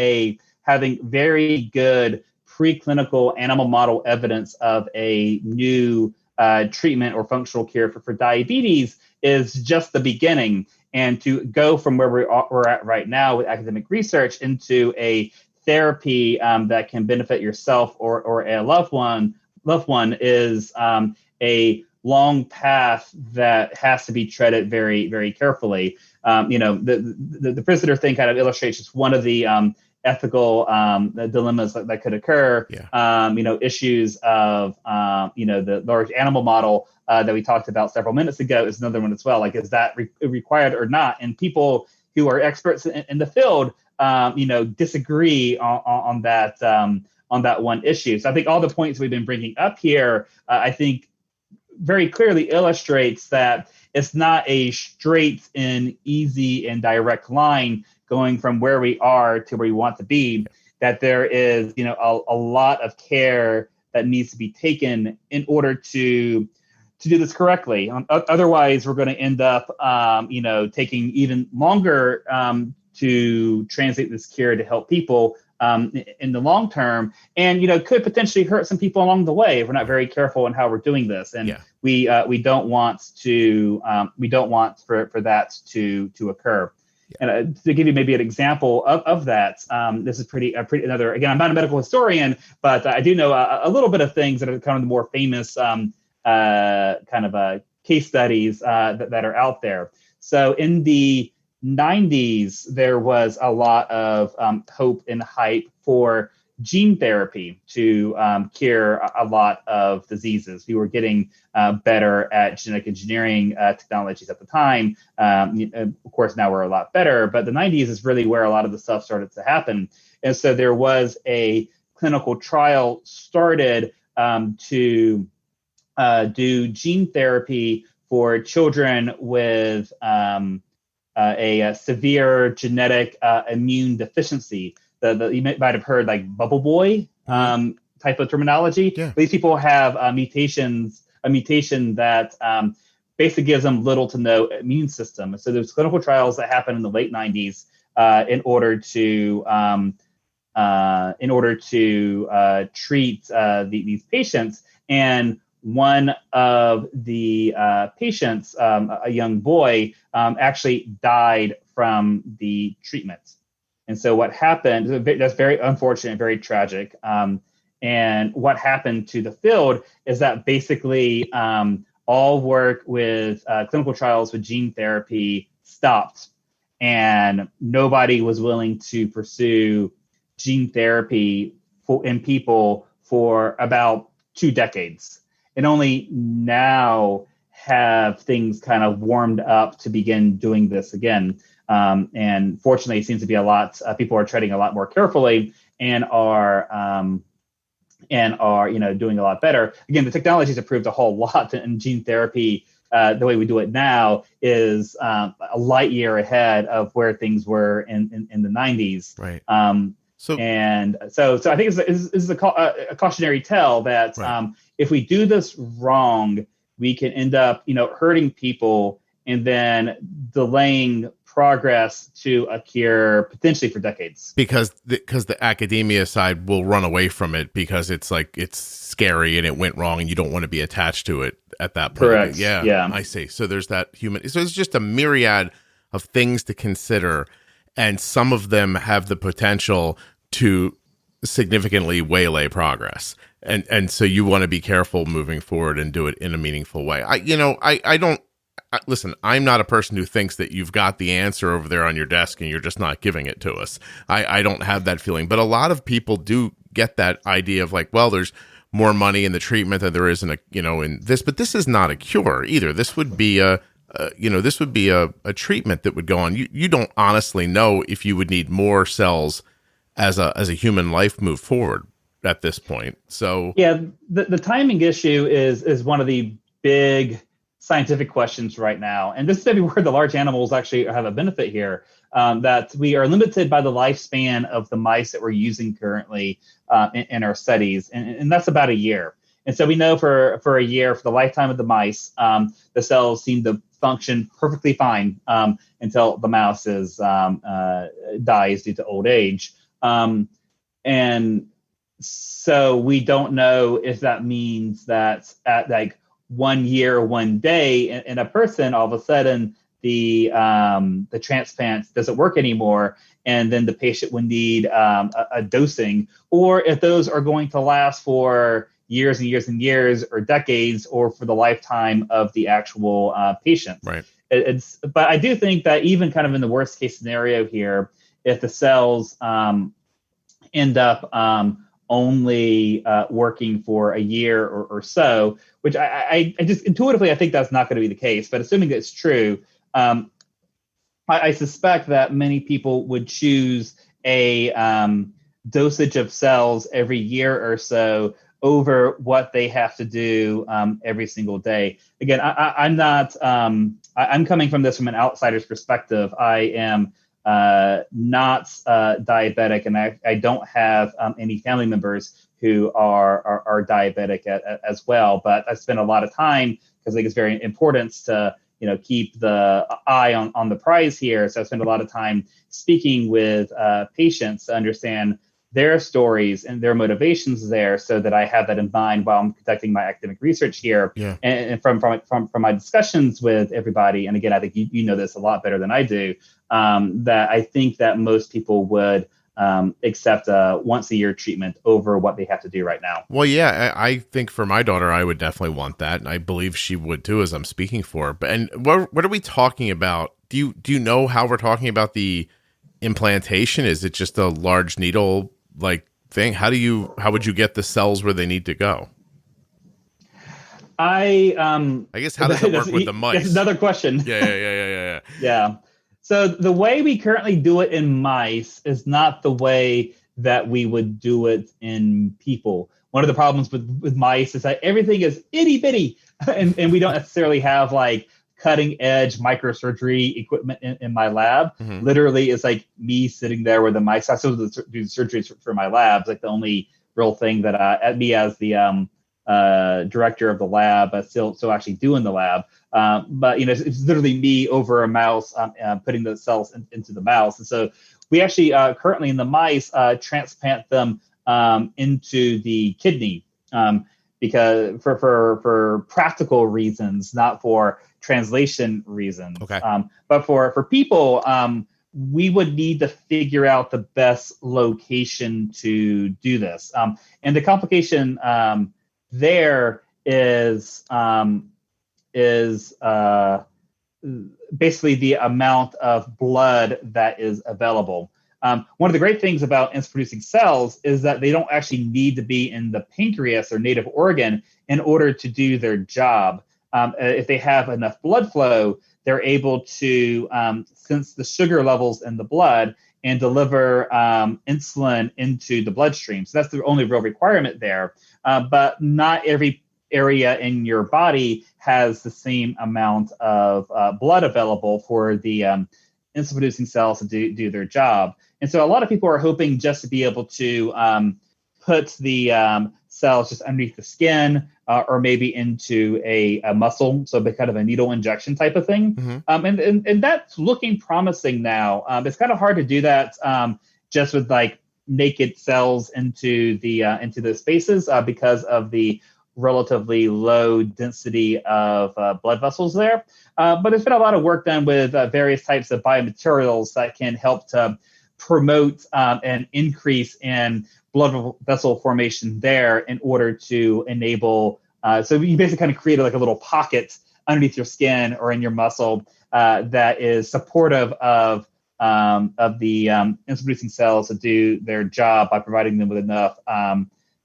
having very good preclinical animal model evidence of a new treatment or functional cure for diabetes is just the beginning. And to go from where we're at right now with academic research into a therapy that can benefit yourself or a loved one is a long path that has to be treaded very, very carefully. The prisoner thing kind of illustrates just one of the ethical dilemmas that could occur. Yeah. Issues of the large animal model that we talked about several minutes ago is another one as well. Like, is that required or not? And people who are experts in the field, disagree on that one issue. So I think all the points we've been bringing up here, I think, very clearly illustrates that it's not a straight and easy and direct line going from where we are to where we want to be, that there is, a lot of care that needs to be taken in order to do this correctly. Otherwise, we're going to end up, taking even longer to translate this cure to help people in the long term, and could potentially hurt some people along the way if we're not very careful in how we're doing this. And we don't want for that to occur. And to give you maybe an example of that, this is pretty another. Again, I'm not a medical historian, but I do know a little bit of things that are kind of the more famous case studies that are out there. So in the 90s, there was a lot of hope and hype for gene therapy to cure a lot of diseases. We were getting better at genetic engineering technologies at the time. Of course, now we're a lot better, but the 90s is really where a lot of the stuff started to happen. And so there was a clinical trial started to do gene therapy for children with a severe genetic immune deficiency. You might have heard like bubble boy type of terminology. Yeah. These people have a mutation that basically gives them little to no immune system. So there's clinical trials that happened in the late 90s in order to treat these patients. And one of the patients, a young boy, actually died from the treatment. And so what happened, that's very unfortunate, very tragic. And what happened to the field is that basically all work with clinical trials with gene therapy stopped. And nobody was willing to pursue gene therapy in people for about 2 decades. And only now have things kind of warmed up to begin doing this again. And fortunately, it seems to be people are treading a lot more carefully and are doing a lot better. Again, the technology's improved a whole lot, and gene therapy, the way we do it now, is a light year ahead of where things were in the 90s. Right. So I think it's a cautionary tale that right. If we do this wrong, we can end up, hurting people and then delaying progress to a cure potentially for decades. Because the academia side will run away from it because it's scary and it went wrong and you don't want to be attached to it at that point. Correct. Yeah. I see. So there's that human. So it's just a myriad of things to consider, and some of them have the potential to significantly waylay progress. And so you want to be careful moving forward and do it in a meaningful way. Listen, I'm not a person who thinks that you've got the answer over there on your desk and you're just not giving it to us. I don't have that feeling. But a lot of people do get that idea of like, well, there's more money in the treatment than there is in in this. But this is not a cure either. This would be a this would be a treatment that would go on. You don't honestly know if you would need more cells as a human life move forward at this point. So yeah, the timing issue is one of the big scientific questions right now. And this is maybe where the large animals actually have a benefit here, that we are limited by the lifespan of the mice that we're using currently in our studies. And that's about a year. And so we know for a year, for the lifetime of the mice, the cells seem to function perfectly fine until the mouse dies due to old age. And so we don't know if that means that at like 1 year, 1 day in a person, all of a sudden the transplant doesn't work anymore, and then the patient would need a dosing, or if those are going to last for years and years and years, or decades, or for the lifetime of the actual patient. Right. But I do think that even kind of in the worst case scenario here, if the cells end up only working for a year or so, which I just intuitively, I think that's not going to be the case. But assuming that's true, I suspect that many people would choose a dosage of cells every year or so over what they have to do every single day. Again, I'm not, I'm coming from this from an outsider's perspective. I am not diabetic, and I don't have any family members who are diabetic as well. But I spend a lot of time, because I think it's very important to keep the eye on the prize here. So I spend a lot of time speaking with patients to understand their stories and their motivations there, so that I have that in mind while I'm conducting my academic research here. Yeah. And from my discussions with everybody, and again, I think you know this a lot better than I do, that I think that most people would accept a once-a-year treatment over what they have to do right now. Well, yeah, I think for my daughter, I would definitely want that, and I believe she would too, as I'm speaking for her. But and what are we talking about? Do you know how we're talking about the implantation? Is it just a large needle like thing? How would you get the cells where they need to go? I guess how does it work with the mice? That's another question. Yeah. Yeah. So the way we currently do it in mice is not the way that we would do it in people. One of the problems with mice is that everything is itty bitty, and we don't necessarily have like cutting edge microsurgery equipment in my lab. Mm-hmm. Literally, it's like me sitting there with the mice. I still do the surgeries for my lab. It's like the only real thing that me as the director of the lab, still actually doing the lab. But it's literally me over a mouse, putting the cells into the mouse. And so we actually currently in the mice transplant them into the kidney, because for practical reasons, not for translation reasons. Okay. But for people, we would need to figure out the best location to do this. And the complication there is basically the amount of blood that is available. One of the great things about insulin-producing cells is that they don't actually need to be in the pancreas or native organ in order to do their job. If they have enough blood flow, they're able to sense the sugar levels in the blood and deliver insulin into the bloodstream. So that's the only real requirement there. But not every area in your body has the same amount of blood available for the insulin-producing cells to do their job. And so a lot of people are hoping just to be able to put the cells just underneath the skin or maybe into a muscle, so kind of a needle injection type of thing. Mm-hmm. And that's looking promising now. It's kind of hard to do that just with like naked cells into the spaces because of the relatively low density of blood vessels there. But there's been a lot of work done with various types of biomaterials that can help to promote an increase in blood vessel formation there in order to enable, so you basically kind of create like a little pocket underneath your skin or in your muscle that is supportive of the insulin-producing cells to do their job by providing them with enough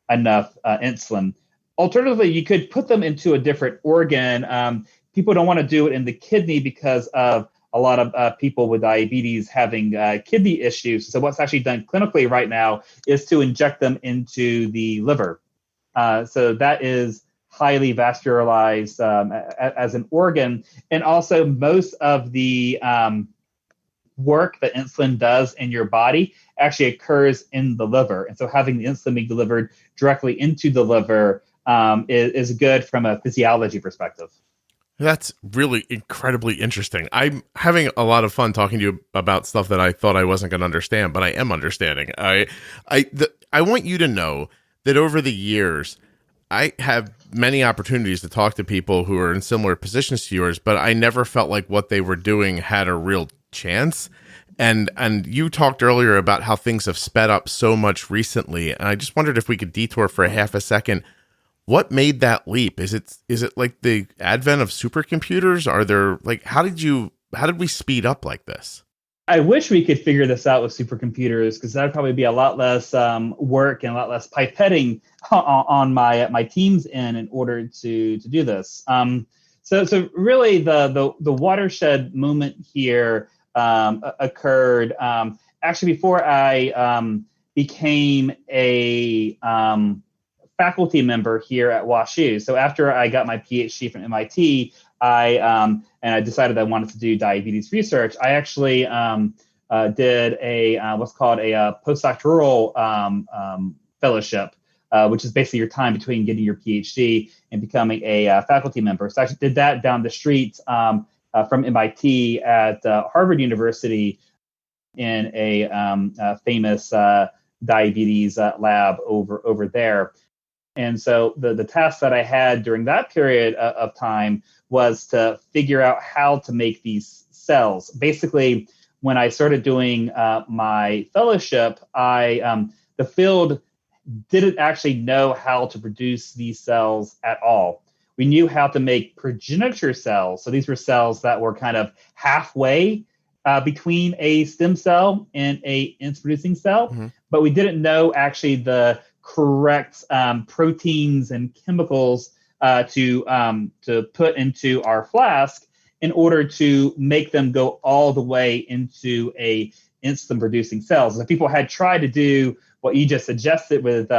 insulin. Alternatively, you could put them into a different organ. people don't want to do it in the kidney because of a lot of people with diabetes having kidney issues. So what's actually done clinically right now is to inject them into the liver. So that is highly vascularized as an organ. And also most of the work that insulin does in your body actually occurs in the liver. And so having the insulin being delivered directly into the liver is good from a physiology perspective. That's really incredibly interesting. I'm having a lot of fun talking to you about stuff that I thought I wasn't going to understand, but I am understanding. I want you to know that over the years, I have many opportunities to talk to people who are in similar positions to yours, but I never felt like what they were doing had a real chance. And you talked earlier about how things have sped up so much recently, and I just wondered if we could detour for a half a second. What made that leap? Is it like the advent of supercomputers? Are there how did we speed up like this? I wish we could figure this out with supercomputers, because that'd probably be a lot less work and a lot less pipetting on my team's end in order to do this. So really the watershed moment here occurred actually before I became a faculty member here at WashU. So after I got my PhD from MIT, I decided I wanted to do diabetes research. I actually did a what's called a postdoctoral fellowship, which is basically your time between getting your PhD and becoming a faculty member. So I actually did that down the street from MIT at Harvard University in a famous diabetes lab over there. And so the task that I had during that period of time was to figure out how to make these cells. Basically, when I started doing my fellowship, the field didn't actually know how to produce these cells at all. We knew how to make progenitor cells. So these were cells that were kind of halfway between a stem cell and a insulin-producing cell, but we didn't know actually the correct proteins and chemicals to put into our flask in order to make them go all the way into a insulin-producing cells. So people had tried to do what you just suggested with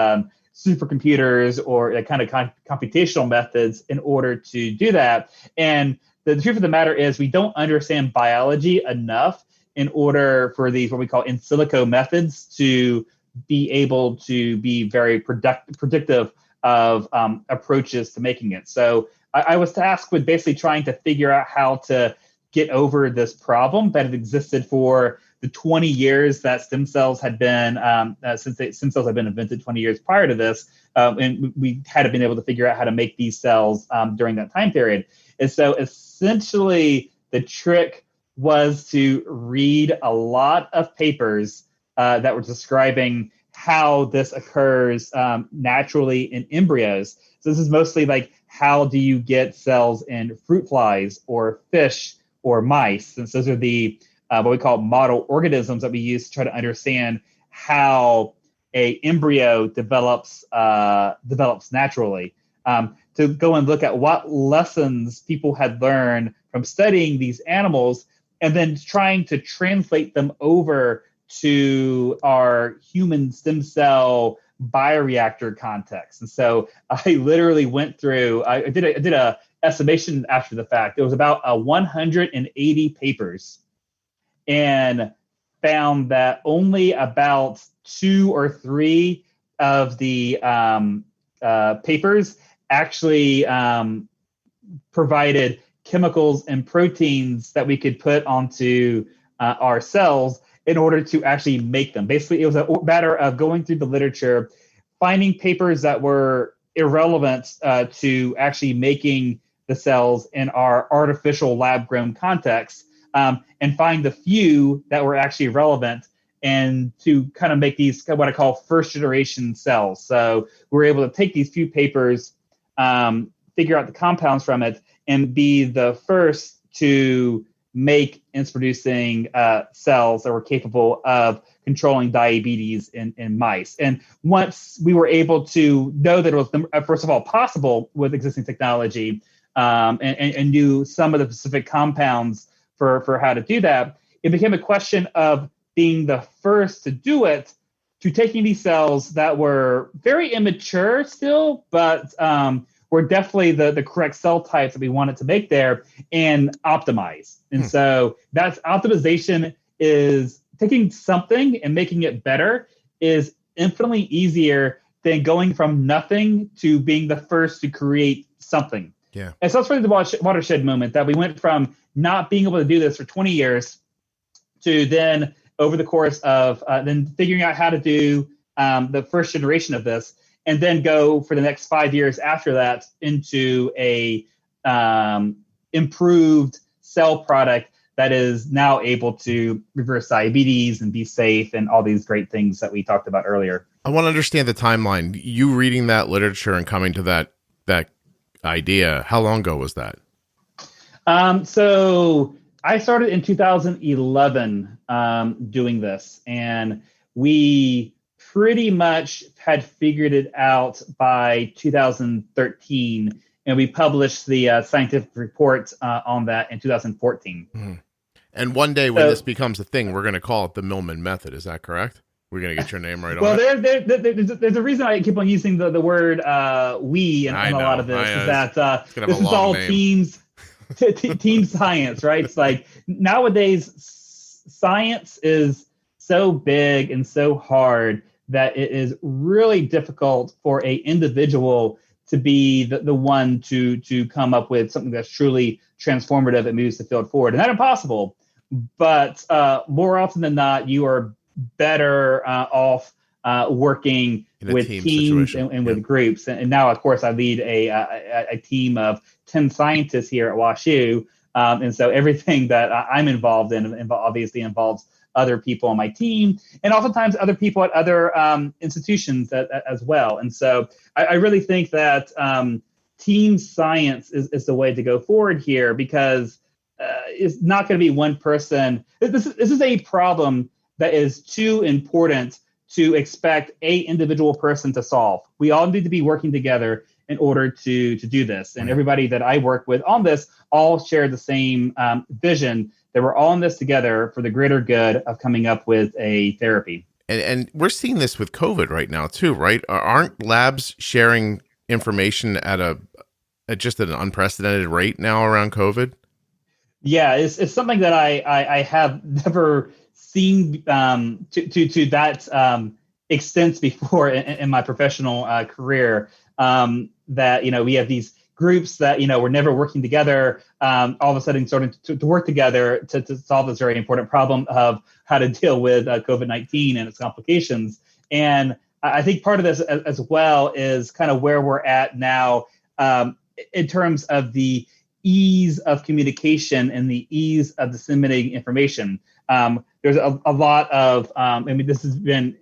supercomputers or kind of computational methods in order to do that. And the truth of the matter is we don't understand biology enough in order for these what we call in silico methods to be able to be very predictive of approaches to making it. So I was tasked with basically trying to figure out how to get over this problem that had existed for the 20 years that stem cells had been, stem cells had been invented 20 years prior to this. And we had been able to figure out how to make these cells during that time period. And so essentially the trick was to read a lot of papers that were describing how this occurs naturally in embryos. So this is mostly like, how do you get cells in fruit flies or fish or mice? Since those are the what we call model organisms that we use to try to understand how a embryo develops naturally. To go and look at what lessons people had learned from studying these animals and then trying to translate them over to our human stem cell bioreactor context. And so I literally went through, I did a estimation after the fact. It was about 180 papers, and found that only about 2 or 3 of the papers actually provided chemicals and proteins that we could put onto our cells in order to actually make them. Basically, it was a matter of going through the literature, finding papers that were irrelevant to actually making the cells in our artificial lab-grown context, and find the few that were actually relevant, and to kind of make these what I call first-generation cells. So we were able to take these few papers, figure out the compounds from it, and be the first to make insulin-producing cells that were capable of controlling diabetes in mice. And once we were able to know that it was, first of all, possible with existing technology, and knew some of the specific compounds for how to do that, it became a question of being the first to do it, to taking these cells that were very immature still, but were definitely the correct cell types that we wanted to make there and optimize. And so that's optimization, is taking something and making it better, is infinitely easier than going from nothing to being the first to create something. Yeah. And so that's really the watershed moment, that we went from not being able to do this for 20 years to then, over the course of then figuring out how to do the first generation of this, and then go for the next 5 years after that into a improved cell product that is now able to reverse diabetes and be safe and all these great things that we talked about earlier. I want to understand the timeline. You reading that literature and coming to that idea, how long ago was that? So I started in 2011 doing this, and we pretty much had figured it out by 2013, and we published the scientific report on that in 2014. Mm-hmm. And one day when this becomes a thing, we're going to call it the Millman method. Is that correct? We're going to get your name right on it? There's a reason I keep on using the word we in a lot of this, is that this is all team science, right? It's like nowadays science is so big and so hard that it is really difficult for a individual to be the one to come up with something that's truly transformative that moves the field forward. And that's impossible. But more often than not, you are better off working with teams and with groups. And now, of course, I lead a team of 10 scientists here at WashU. And so everything that I'm involved in obviously involves other people on my team, and oftentimes other people at other institutions as well. And so I really think that team science is the way to go forward here, because it's not going to be one person. This is a problem that is too important to expect a individual person to solve. We all need to be working together in order to do this. And everybody that I work with on this all share the same vision, that we're all in this together for the greater good of coming up with a therapy. And we're seeing this with COVID right now too, right? Aren't labs sharing information at just an unprecedented rate now around COVID? Yeah, it's something that I have never seen to that extent before in my professional career. That we have these groups that were never working together, all of a sudden starting to work together to solve this very important problem of how to deal with COVID-19 and its complications. And I think part of this as well is kind of where we're at now in terms of the ease of communication and the ease of disseminating information. There's a lot of, this has been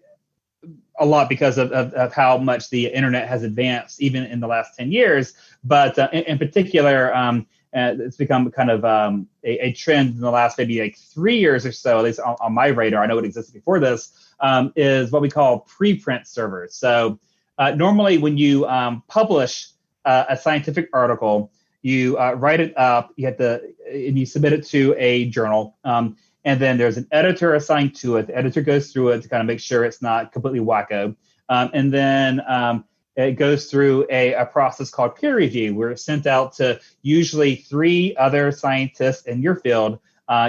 a lot because of how much the internet has advanced even in the last 10 years. But in particular, it's become kind of a trend in the last maybe like 3 years or so, at least on my radar. I know it existed before this, is what we call preprint servers. So normally when you publish a scientific article, you write it up, and you submit it to a journal. And then there's an editor assigned to it. The editor goes through it to kind of make sure it's not completely wacko. And then it goes through a process called peer review, where it's sent out to usually 3 other scientists in your field,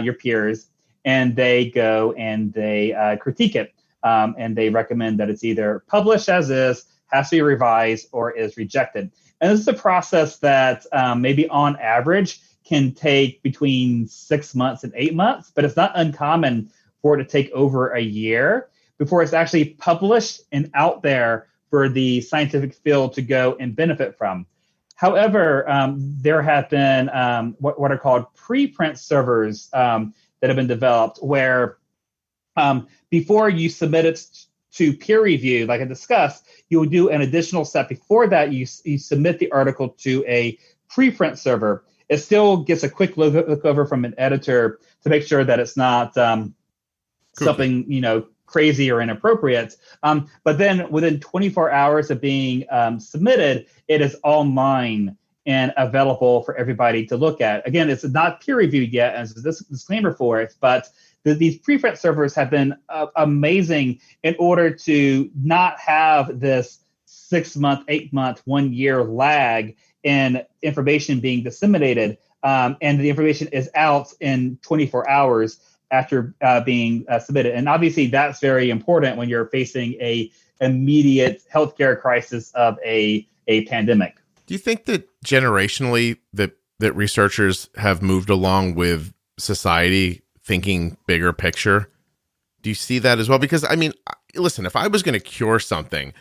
your peers, and they go and they critique it. And they recommend that it's either published as is, has to be revised, or is rejected. And this is a process that maybe on average can take between 6 months and 8 months, but it's not uncommon for it to take over a year before it's actually published and out there for the scientific field to go and benefit from. However, there have been what are called preprint servers that have been developed, where before you submit it to peer review, like I discussed, you will do an additional step. Before that, you submit the article to a preprint server. It still gets a quick look over from an editor to make sure that it's not something crazy or inappropriate. But then within 24 hours of being submitted, it is online and available for everybody to look at. Again, it's not peer reviewed yet, as this disclaimer for it, but these preprint servers have been amazing in order to not have this 6 month, 8 month, 1 year lag in information being disseminated. And the information is out in 24 hours after being submitted. And obviously that's very important when you're facing a immediate healthcare crisis of a pandemic. Do you think that generationally that researchers have moved along with society thinking bigger picture? Do you see that as well? Because I mean, listen, if I was going to cure something,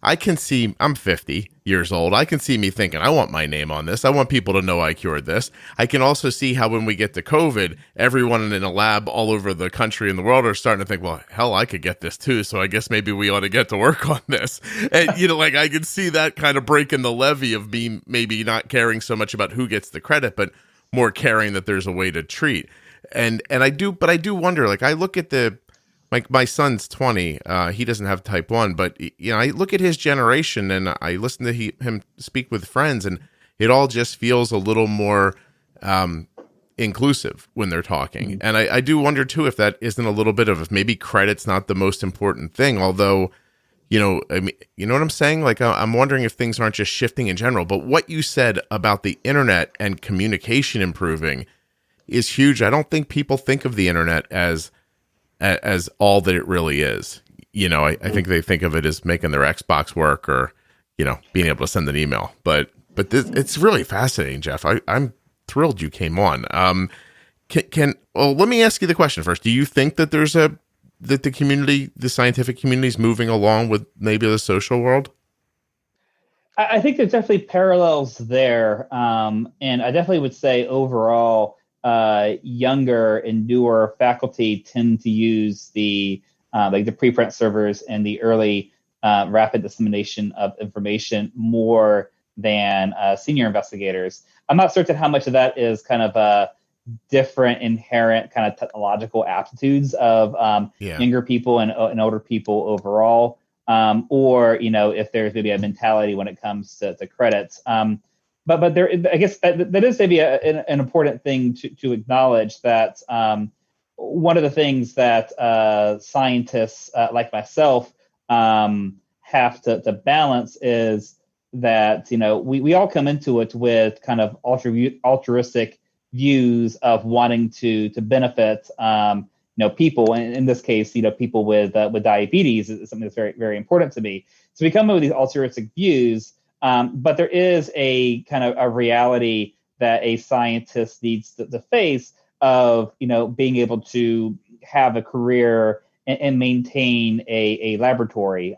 I can see, I'm 50 years old. I can see me thinking, I want my name on this. I want people to know I cured this. I can also see how when we get to COVID, everyone in a lab all over the country and the world are starting to think, well, hell, I could get this too. So I guess maybe we ought to get to work on this. And, like I can see that kind of breaking the levee of being maybe not caring so much about who gets the credit, but more caring that there's a way to treat. And I do wonder, like I look at my son's 20. He doesn't have type 1, but I look at his generation and I listen to him speak with friends, and it all just feels a little more inclusive when they're talking. And I do wonder too if that isn't a little bit of maybe credit's not the most important thing. Although, I mean, you know what I'm saying? Like I'm wondering if things aren't just shifting in general. But what you said about the internet and communication improving is huge. I don't think people think of the internet as all that it really is. I think they think of it as making their Xbox work or, being able to send an email. But it's really fascinating, Jeff. I'm thrilled you came on. Let me ask you the question first. Do you think that that the scientific community is moving along with maybe the social world? I think there's definitely parallels there. And I definitely would say overall, younger and newer faculty tend to use the preprint servers and the early rapid dissemination of information more than senior investigators. I'm not certain how much of that is kind of a different inherent kind of technological aptitudes of younger people and older people overall, or if there's maybe a mentality when it comes to credits. But there, I guess that is maybe an important thing to acknowledge that one of the things that scientists like myself have to balance is that we all come into it with kind of altruistic views of wanting to benefit people, and in this case people with diabetes is something that's very, very important to me. So we come up with these altruistic views. But there is a kind of a reality that a scientist needs to face of, being able to have a career and maintain a laboratory.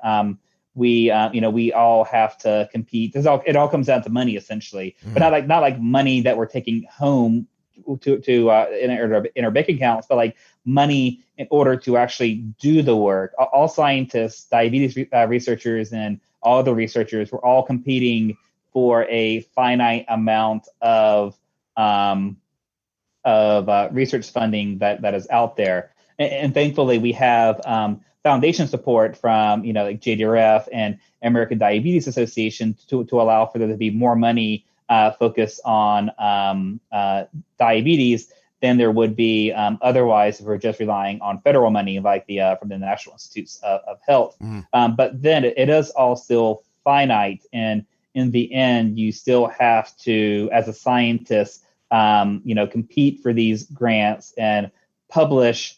We all have to compete. It all comes down to money essentially, but not like money that we're taking home in our bank accounts, but like money in order to actually do the work. All scientists, diabetes researchers, and all the researchers, we're all competing for a finite amount of research funding that is out there. And thankfully, we have foundation support from like JDRF and American Diabetes Association to allow for there to be more money focused on diabetes than there would be otherwise if we're just relying on federal money like from the National Institutes of Health. But then it is all still finite, and in the end, you still have to, as a scientist, compete for these grants and publish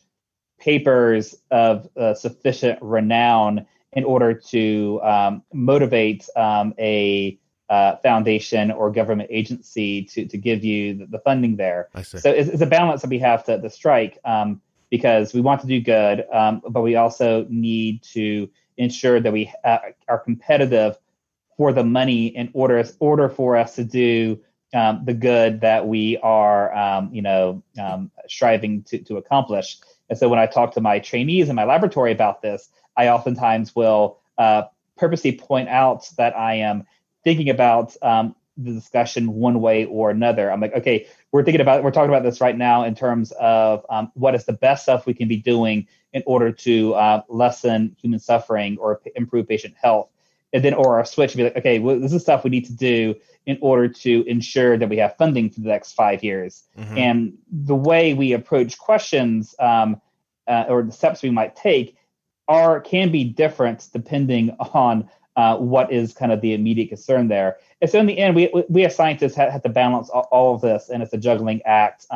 papers of sufficient renown in order to motivate a foundation or government agency to give you the funding there. So it's a balance that we have to strike because we want to do good, but we also need to ensure that we are competitive for the money in order for us to do the good that we are striving to accomplish. And so when I talk to my trainees in my laboratory about this, I oftentimes will purposely point out that I am thinking about the discussion one way or another. I'm like, okay, we're talking about this right now in terms of what is the best stuff we can be doing in order to lessen human suffering or improve patient health. and then, or a switch, and be like, okay, well, this is stuff we need to do in order to ensure that we have funding for the next 5 years. Mm-hmm. And the way we approach questions or the steps we might take can be different depending on what is kind of the immediate concern there. And so in the end, we as scientists have to balance all of this, and it's a juggling act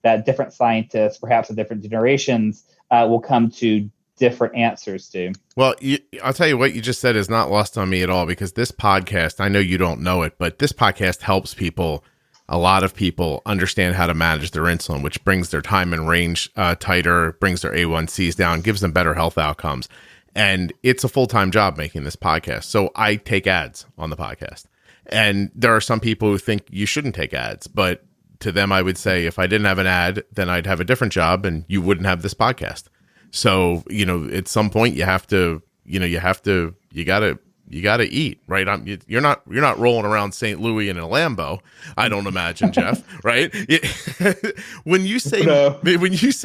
that different scientists, perhaps of different generations, will come to different answers to. Well, I'll tell you what you just said is not lost on me at all, because this podcast, I know you don't know it, but this podcast helps people, a lot of people, understand how to manage their insulin, which brings their time and range tighter, brings their A1Cs down, gives them better health outcomes. And it's a full-time job making this podcast. So I take ads on the podcast. And there are some people who think you shouldn't take ads, but to them, I would say, if I didn't have an ad, then I'd have a different job and you wouldn't have this podcast. So, at some point you gotta eat, right? You're not rolling around St. Louis in a Lambo, I don't imagine, Jeff, right? When you say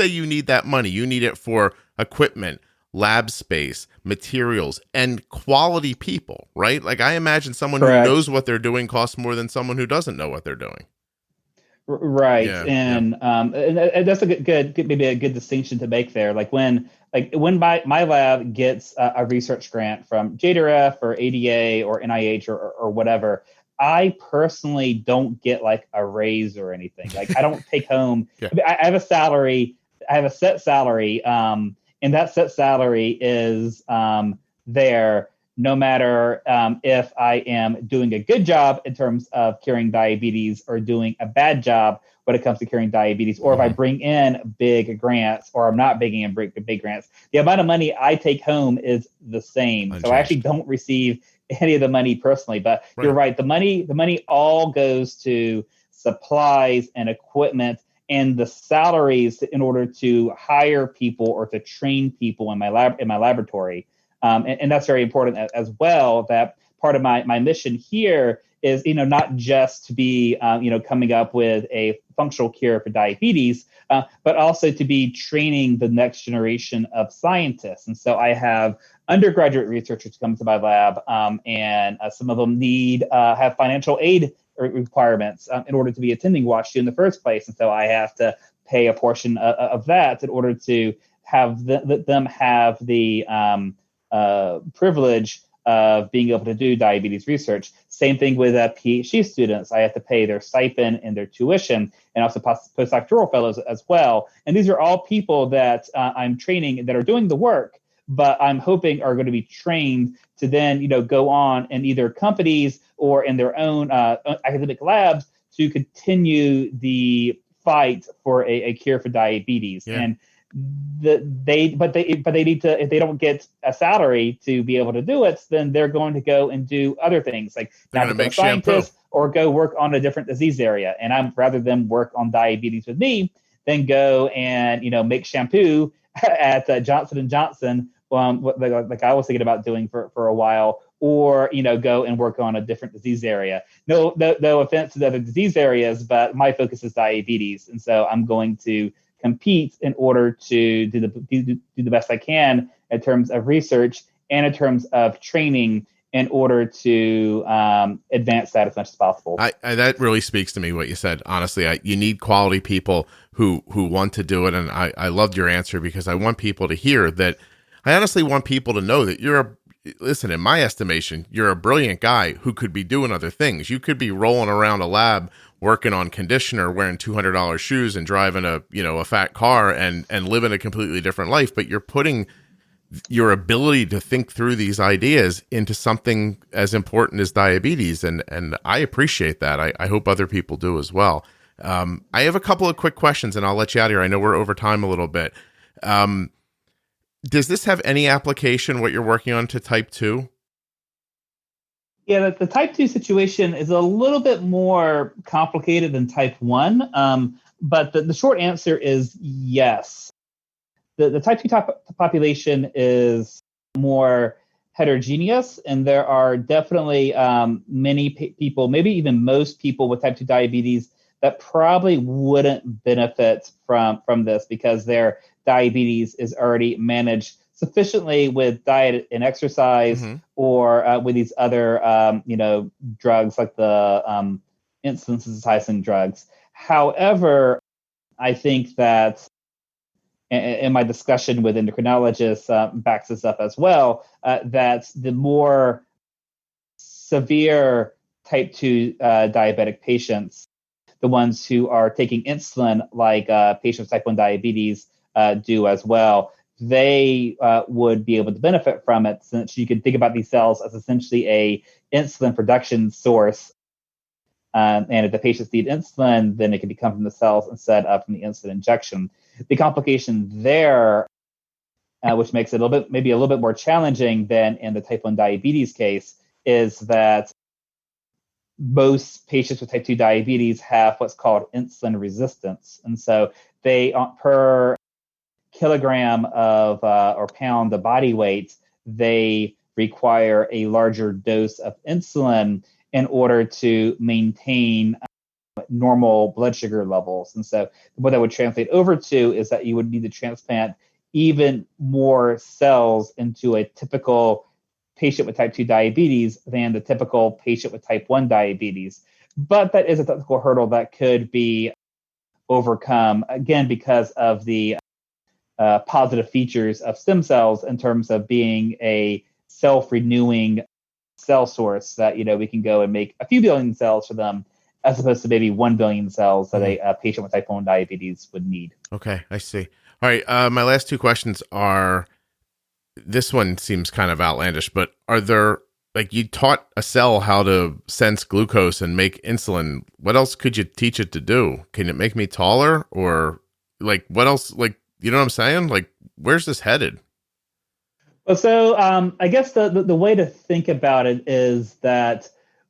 you need that money, you need it for equipment, lab space, materials, and quality people, right? Like, I imagine someone Correct. who knows what they're doing costs more than someone who doesn't know what they're doing. Right. Yeah, and that's maybe a good distinction to make there. Like when my lab gets a research grant from JDRF or ADA or NIH or whatever, I personally don't get like a raise or anything. Like, I don't take home, yeah. I have a salary, I have a set salary, and that set salary is there no matter if I am doing a good job in terms of curing diabetes or doing a bad job when it comes to curing diabetes, or if I bring in big grants or I'm not bringing in big grants. The amount of money I take home is the same. So I actually don't receive any of the money personally, but right. You're right. The money all goes to supplies and equipment and the salaries in order to hire people or to train people in my laboratory. And that's very important as well. That part of my mission here is, not just to be, coming up with a functional cure for diabetes, but also to be training the next generation of scientists. And so I have undergraduate researchers come to my lab, and some of them have financial aid requirements in order to be attending WashU in the first place. And so I have to pay a portion of that in order to have them have the privilege of being able to do diabetes research. Same thing with PhD students. I have to pay their stipend and their tuition, and also postdoctoral fellows as well. And these are all people that I'm training that are doing the work, but I'm hoping are going to be trained to then, go on in either companies or in their own academic labs to continue the fight for a cure for diabetes. Yeah. And they need to, if they don't get a salary to be able to do it, then they're going to go and do other things, like not become a scientist or go work on a different disease area. And I'm rather than work on diabetes with me, then go and make shampoo at Johnson & Johnson, like I was thinking about doing for a while, or go and work on a different disease area. No offense to the other disease areas, but my focus is diabetes, and so I'm going to compete in order to do the best I can in terms of research and in terms of training in order to advance that as much as possible. That really speaks to me, what you said. Honestly, you need quality people who want to do it. And I loved your answer, because I want people to hear that. I honestly want people to know that listen, in my estimation, you're a brilliant guy who could be doing other things. You could be rolling around a lab working on conditioner, wearing $200 shoes and driving a fat car and living a completely different life. But you're putting your ability to think through these ideas into something as important as diabetes. And I appreciate that. I hope other people do as well. I have a couple of quick questions and I'll let you out of here. I know we're over time a little bit. Does this have any application, what you're working on, to type 2? Yeah, the type 2 situation is a little bit more complicated than type 1, but the short answer is yes. The type 2 population is more heterogeneous, and there are definitely many people, maybe even most people with type 2 diabetes that probably wouldn't benefit from this because their diabetes is already managed sufficiently with diet and exercise, or with these other, drugs like the insulin sensitizing drugs. However, I think that, and my discussion with endocrinologists backs this up as well, that the more severe type 2 diabetic patients, the ones who are taking insulin, like patients with type 1 diabetes do as well, they would be able to benefit from it, since you can think about these cells as essentially a insulin production source. And if the patients need insulin, then it can come from the cells instead of from the insulin injection. The complication there, which makes it maybe a little bit more challenging than in the type 1 diabetes case, is that most patients with type 2 diabetes have what's called insulin resistance. And so they, per kilogram of or pound of body weight, they require a larger dose of insulin in order to maintain normal blood sugar levels. And so what that would translate over to is that you would need to transplant even more cells into a typical patient with type 2 diabetes than the typical patient with type 1 diabetes. But that is a technical hurdle that could be overcome, again, because of the positive features of stem cells in terms of being a self-renewing cell source that, we can go and make a few billion cells for them, as opposed to maybe 1 billion cells that a patient with type 1 diabetes would need. Okay, I see. All right, my last two questions are, this one seems kind of outlandish, but are there, like, you taught a cell how to sense glucose and make insulin. What else could you teach it to do? Can it make me taller? Or, like, what else? Like, you know what I'm saying? Like, where's this headed? Well, so I guess the way to think about it is that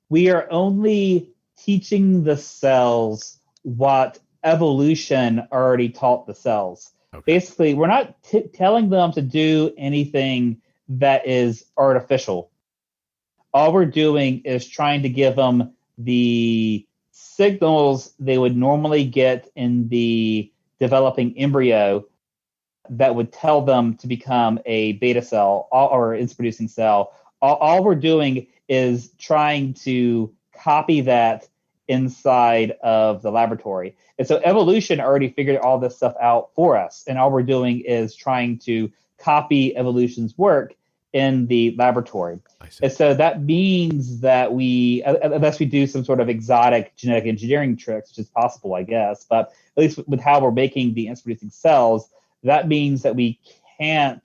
we are only teaching the cells what evolution already taught the cells. Okay. Basically, we're not telling them to do anything that is artificial. All we're doing is trying to give them the signals they would normally get in the developing embryo that would tell them to become a beta cell or insulin producing cell. All we're doing is trying to copy that inside of the laboratory. And so evolution already figured all this stuff out for us. And all we're doing is trying to copy evolution's work in the laboratory. And so that means that unless we do some sort of exotic genetic engineering tricks, which is possible, I guess, but at least with how we're making the insulin producing cells, that means that we can't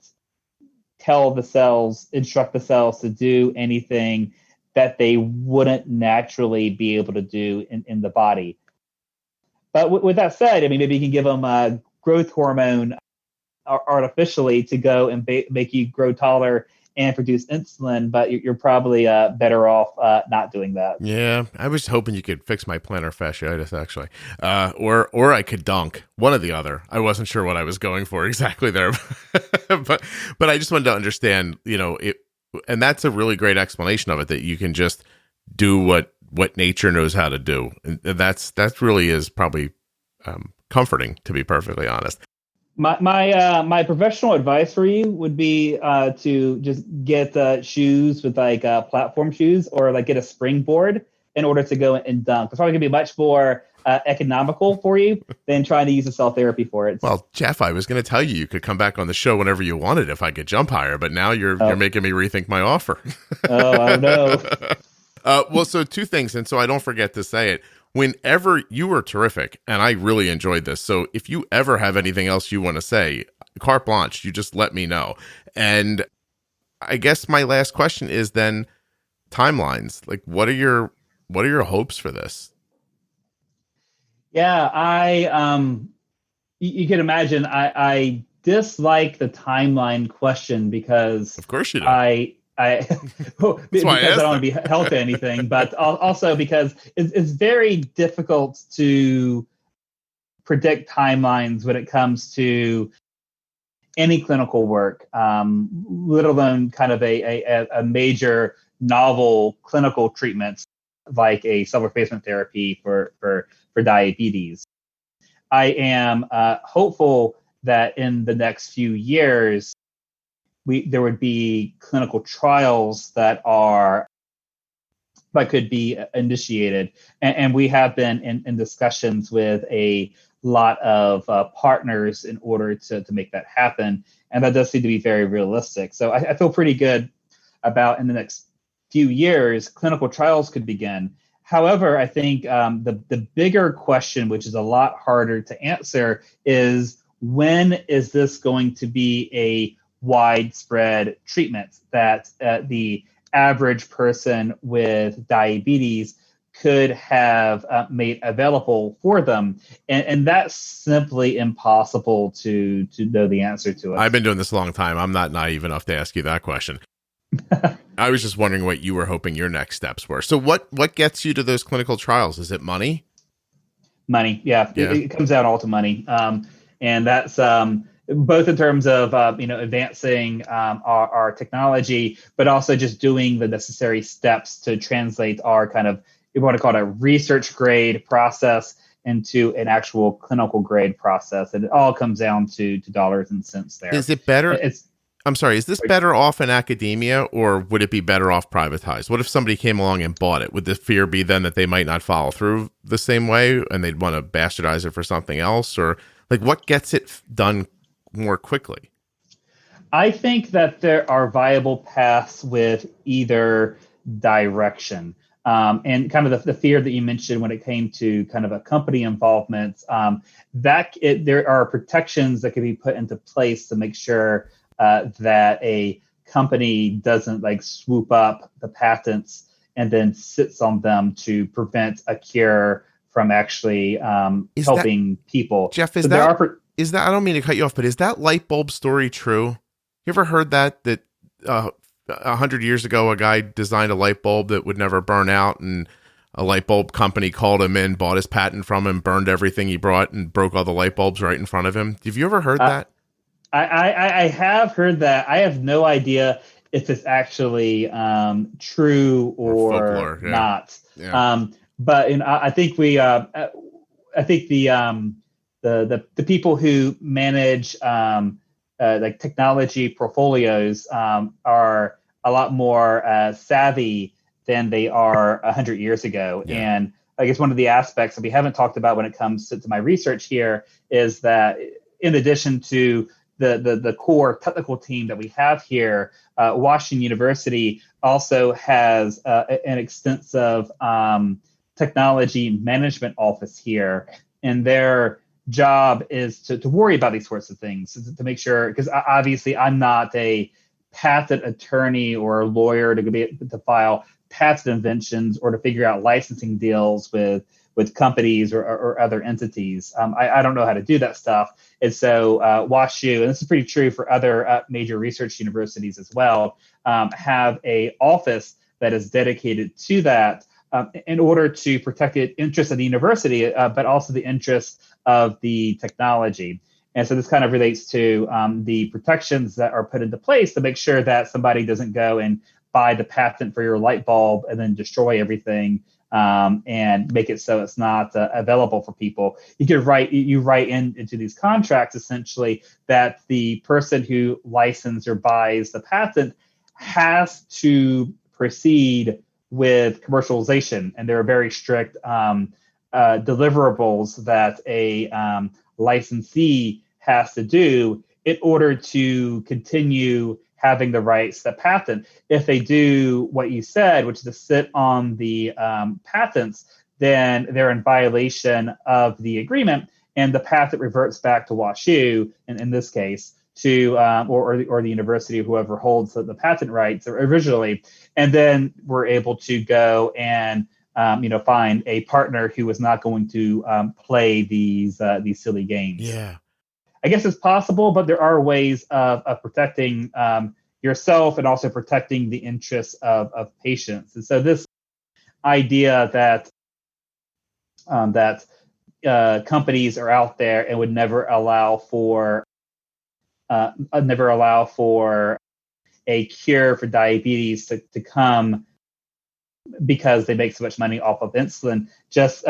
instruct the cells to do anything that they wouldn't naturally be able to do in the body. But with that said, I mean, maybe you can give them a growth hormone artificially to go and make you grow taller and produce insulin, but you're probably better off not doing that. Yeah, I was hoping you could fix my plantar fasciitis, actually, or I could dunk, one or the other. I wasn't sure what I was going for exactly there, but I just wanted to understand, it, and that's a really great explanation of it, that you can just do what nature knows how to do. And that really is probably comforting, to be perfectly honest. My professional advice for you would be to just get shoes with platform shoes, or get a springboard in order to go and dunk. It's probably gonna be much more economical for you than trying to use a cell therapy for it. Well, Jeff, I was going to tell you could come back on the show whenever you wanted if I could jump higher, but now you're making me rethink my offer. Oh, I know. Well, so two things, and so I don't forget to say it. Whenever you were terrific, and I really enjoyed this. So if you ever have anything else you want to say, carte blanche, you just let me know. And I guess my last question is then timelines. Like, what are your hopes for this? Yeah, you can imagine I dislike the timeline question because of course you do. Because I don't want to be held to anything, but also because it's very difficult to predict timelines when it comes to any clinical work, let alone kind of a major novel clinical treatment like a cell replacement therapy for diabetes. I am hopeful that in the next few years, there would be clinical trials that could be initiated. And we have been in discussions with a lot of partners in order to make that happen. And that does seem to be very realistic. So I feel pretty good about in the next few years, clinical trials could begin. However, I think the bigger question, which is a lot harder to answer, is when is this going to be a widespread treatment that the average person with diabetes could have made available for them, and that's simply impossible to know the answer to it. I've been doing this a long time. I'm not naive enough to ask you that question. I was just wondering what you were hoping your next steps were. So what gets you to those clinical trials? Is it money? Money, yeah. It comes down all to money, and that's both in terms of advancing our technology, but also just doing the necessary steps to translate our kind of, you want to call it a research grade process into an actual clinical grade process. And it all comes down to dollars and cents there. Is it better? I'm sorry, is this better off in academia, or would it be better off privatized? What if somebody came along and bought it? Would the fear be then that they might not follow through the same way and they'd want to bastardize it for something else? Or like, what gets it done more quickly? I think that there are viable paths with either direction. And kind of the fear that you mentioned when it came to kind of a company involvement, there are protections that can be put into place to make sure that a company doesn't like swoop up the patents and then sits on them to prevent a cure from actually helping people. Jeff, is that, I don't mean to cut you off, but is that light bulb story true? You ever heard that 100 years ago, a guy designed a light bulb that would never burn out, and a light bulb company called him in, bought his patent from him, burned everything he brought, and broke all the light bulbs right in front of him? Have you ever heard that? I have heard that. I have no idea if it's actually true or folklore, not. Yeah. But I think the people who manage like technology portfolios are a lot more savvy than they are 100 years ago. Yeah. And I guess one of the aspects that we haven't talked about when it comes to my research here is that in addition to the core technical team that we have here, Washington University also has an extensive technology management office here, and their job is to worry about these sorts of things, to make sure, because obviously I'm not a patent attorney or a lawyer to file patent inventions or to figure out licensing deals with companies or other entities. I don't know how to do that stuff. And so WashU, and this is pretty true for other major research universities as well, have a office that is dedicated to that in order to protect the interests of the university, but also the interests of the technology. And so this kind of relates to the protections that are put into place to make sure that somebody doesn't go and buy the patent for your light bulb and then destroy everything and make it so it's not available for people. You write into these contracts essentially that the person who licenses or buys the patent has to proceed with commercialization, and there are very strict deliverables that a licensee has to do in order to continue having the rights to patent. If they do what you said, which is to sit on the patents, then they're in violation of the agreement, and the patent reverts back to WashU, in this case, to or the university, whoever holds the patent rights originally, and then we're able to go and find a partner who is not going to play these silly games. Yeah, I guess it's possible, but there are ways of protecting yourself and also protecting the interests of patients. And so this idea that companies are out there and would never allow for a cure for diabetes to come because they make so much money off of insulin just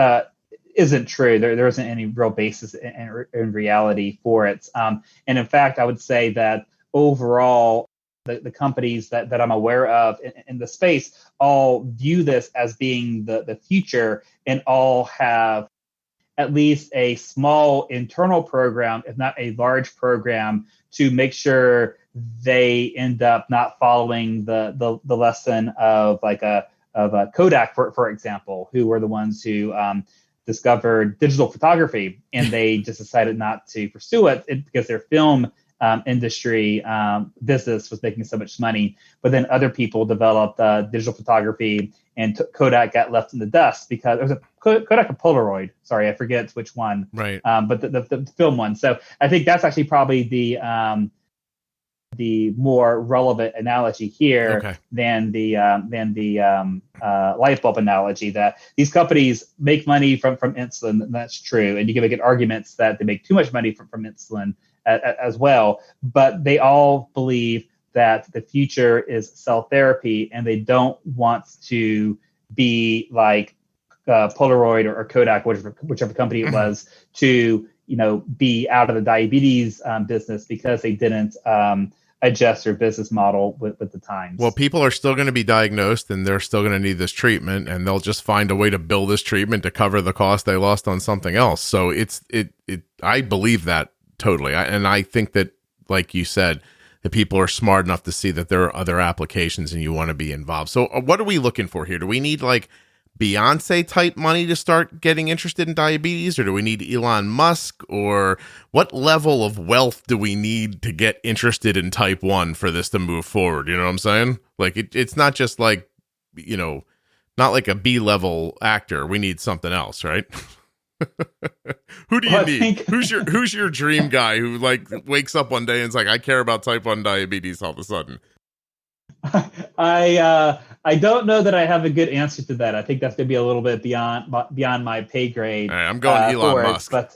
isn't true. There isn't any real basis in reality for it. And in fact, I would say that overall, the companies that I'm aware of in the space all view this as being the future, and all have at least a small internal program, if not a large program, to make sure they end up not following the lesson of Kodak, for example, who were the ones who discovered digital photography, and they just decided not to pursue it because their film industry business was making so much money. But then other people developed digital photography, and Kodak got left in the dust because it was a Kodak or Polaroid. Sorry, I forget which one. Right. But the film one. So I think that's actually probably the more relevant analogy here than the light bulb analogy, that these companies make money from insulin. And that's true. And you can make arguments that they make too much money from insulin as well. But they all believe that the future is cell therapy, and they don't want to be like Polaroid or Kodak, whichever company it was, to be out of the diabetes business because they didn't adjust their business model with the times. Well, people are still going to be diagnosed, and they're still going to need this treatment, and they'll just find a way to bill this treatment to cover the cost they lost on something else. So I believe that totally. And I think that, like you said, the people are smart enough to see that there are other applications and you want to be involved. So what are we looking for here? Do we need like Beyonce type money to start getting interested in diabetes, or do we need Elon Musk, or what level of wealth do we need to get interested in type 1 for this to move forward? You know what I'm saying? Like it's not just like, not like a B-level actor. We need something else, right? Who do you need? Who's your dream guy who like wakes up one day and is like, I care about type 1 diabetes all of a sudden? I don't know that I have a good answer to that. I think that's going to be a little bit beyond my pay grade. All right, I'm going Elon Musk. But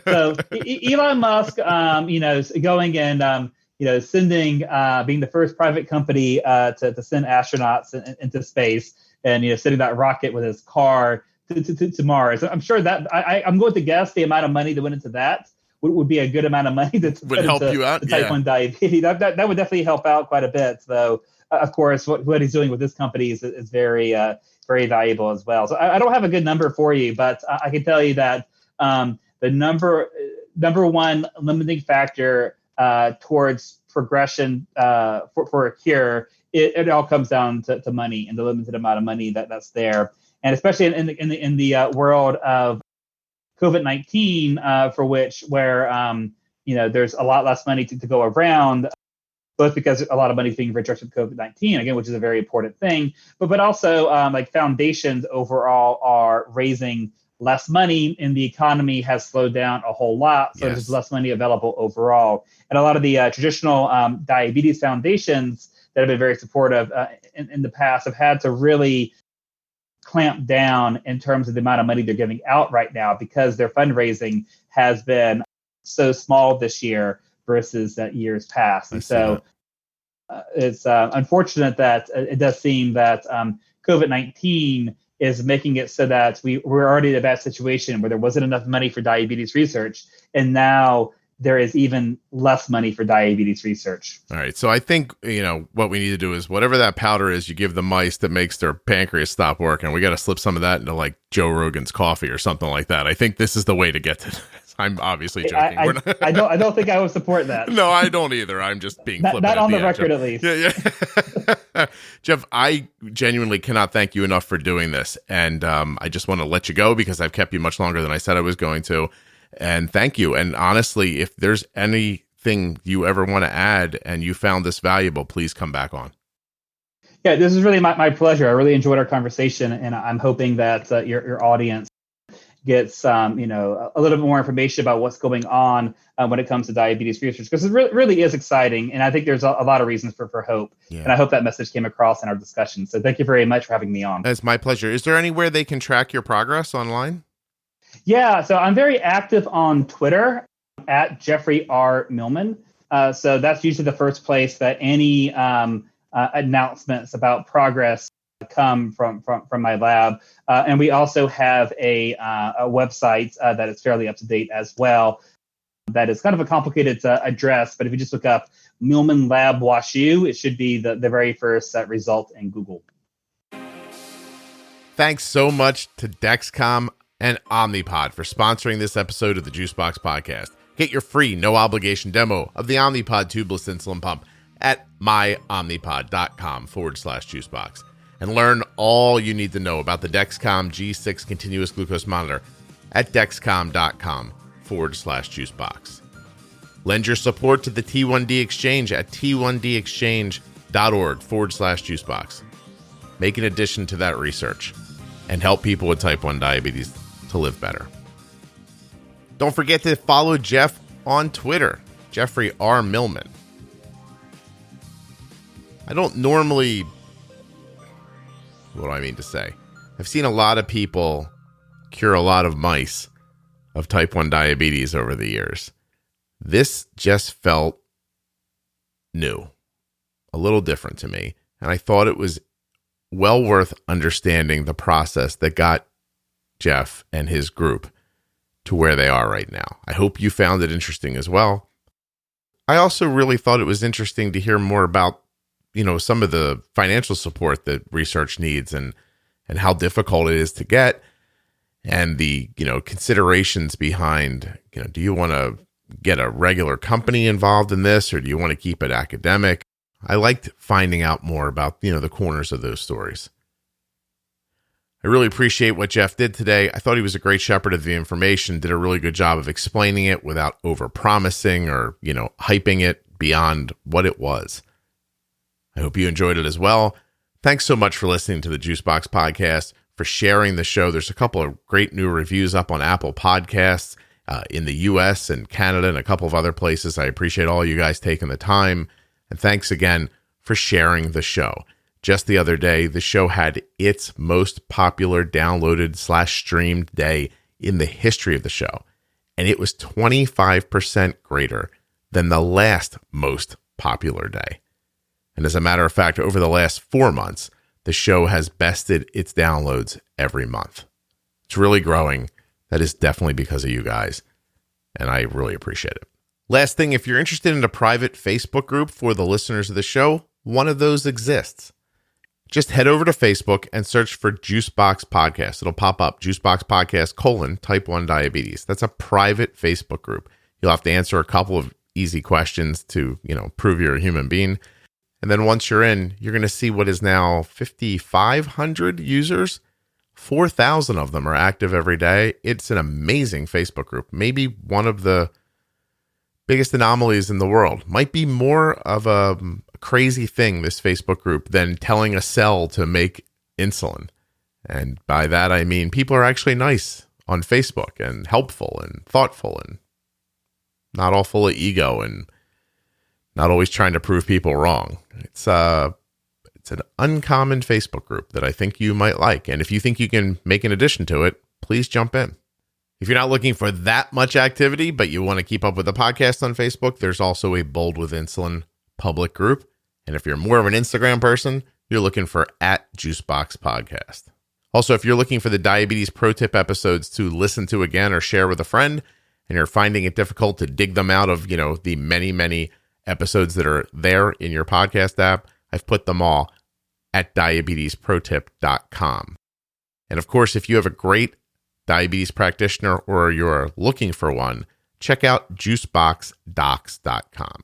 so Elon Musk, going and sending, being the first private company to send astronauts into space, and sending that rocket with his car to Mars. I'm sure that I'm going to guess the amount of money that went into that would be a good amount of money to would help you out. Type 1 diabetes. That would definitely help out quite a bit. Though, of course, what he's doing with this company is very very valuable as well. So I don't have a good number for you, but I can tell you that the number one limiting factor towards progression for a cure, it all comes down to money and the limited amount of money that's there, and especially in the world of COVID-19, where there's a lot less money to go around, both because a lot of money is being redirected to COVID-19, again, which is a very important thing, but also like foundations overall are raising less money, and the economy has slowed down a whole lot, so there's less money available overall. And a lot of the traditional diabetes foundations that have been very supportive in the past have had to really clamp down in terms of the amount of money they're giving out right now, because their fundraising has been so small this year versus years past. And so it's unfortunate that it does seem that COVID-19 is making it so that we're already in a bad situation where there wasn't enough money for diabetes research, and now there is even less money for diabetes research. All right. So I think, what we need to do is whatever that powder is you give the mice that makes their pancreas stop working, we got to slip some of that into like Joe Rogan's coffee or something like that. I think this is the way to get to this. I'm obviously joking. I don't think I would support that. No, I don't either. I'm just being flippant. Not on the record, at least. Yeah. Jeff, I genuinely cannot thank you enough for doing this. And I just want to let you go because I've kept you much longer than I said I was going to. And thank you. And honestly, if there's anything you ever want to add and you found this valuable, please come back on. Yeah, this is really my pleasure. I really enjoyed our conversation, and I'm hoping that your audience gets a little bit more information about what's going on when it comes to diabetes research, because it really is exciting, and I think there's a lot of reasons for hope. Yeah. And I hope that message came across in our discussion. So thank you very much for having me on. It's my pleasure. Is there anywhere they can track your progress online? Yeah, so I'm very active on Twitter at Jeffrey R. Millman. So that's usually the first place that any announcements about progress come from my lab. And we also have a website that is fairly up to date as well. That is kind of a complicated address, but if you just look up Millman Lab WashU, it should be the very first result in Google. Thanks so much to Dexcom and Omnipod for sponsoring this episode of the Juicebox Podcast. Get your free, no-obligation demo of the Omnipod tubeless insulin pump at myomnipod.com/juicebox and learn all you need to know about the Dexcom G6 continuous glucose monitor at dexcom.com/juicebox. Lend your support to the T1D Exchange at t1dexchange.org/juicebox. Make an addition to that research and help people with type 1 diabetes to live better. Don't forget to follow Jeff on Twitter, Jeffrey R. Millman. I don't normally, what do I mean to say? I've seen a lot of people cure a lot of mice of type 1 diabetes over the years. This just felt new, a little different to me. And I thought it was well worth understanding the process that got Jeff and his group to where they are right now. I hope you found it interesting as well. I also really thought it was interesting to hear more about, some of the financial support that research needs and how difficult it is to get, and the, considerations behind, do you want to get a regular company involved in this, or do you want to keep it academic? I liked finding out more about, the corners of those stories. I really appreciate what Jeff did today. I thought he was a great shepherd of the information, did a really good job of explaining it without over-promising or, hyping it beyond what it was. I hope you enjoyed it as well. Thanks so much for listening to the Juicebox Podcast, for sharing the show. There's a couple of great new reviews up on Apple Podcasts in the US and Canada and a couple of other places. I appreciate all you guys taking the time. And thanks again for sharing the show. Just the other day, the show had its most popular downloaded/streamed day in the history of the show. And it was 25% greater than the last most popular day. And as a matter of fact, over the last 4 months, the show has bested its downloads every month. It's really growing. That is definitely because of you guys. And I really appreciate it. Last thing, if you're interested in a private Facebook group for the listeners of the show, one of those exists. Just head over to Facebook and search for Juicebox Podcast. It'll pop up, Juicebox Podcast, type 1 diabetes. That's a private Facebook group. You'll have to answer a couple of easy questions to, prove you're a human being. And then once you're in, you're going to see what is now 5,500 users. 4,000 of them are active every day. It's an amazing Facebook group. Maybe one of the biggest anomalies in the world. Might be more of a crazy thing, this Facebook group, than telling a cell to make insulin. And by that, I mean people are actually nice on Facebook and helpful and thoughtful and not all full of ego and not always trying to prove people wrong. It's an uncommon Facebook group that I think you might like. And if you think you can make an addition to it, please jump in. If you're not looking for that much activity, but you want to keep up with the podcast on Facebook, there's also a Bold with Insulin public group. And if you're more of an Instagram person, you're looking for @Juicebox Podcast. Also, if you're looking for the Diabetes Pro Tip episodes to listen to again or share with a friend, and you're finding it difficult to dig them out of, the many, many episodes that are there in your podcast app, I've put them all at diabetesprotip.com. And of course, if you have a great diabetes practitioner or you're looking for one, check out juiceboxdocs.com.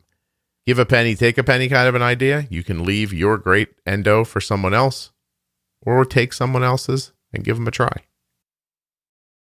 Give a penny, take a penny kind of an idea. You can leave your great endo for someone else or take someone else's and give them a try.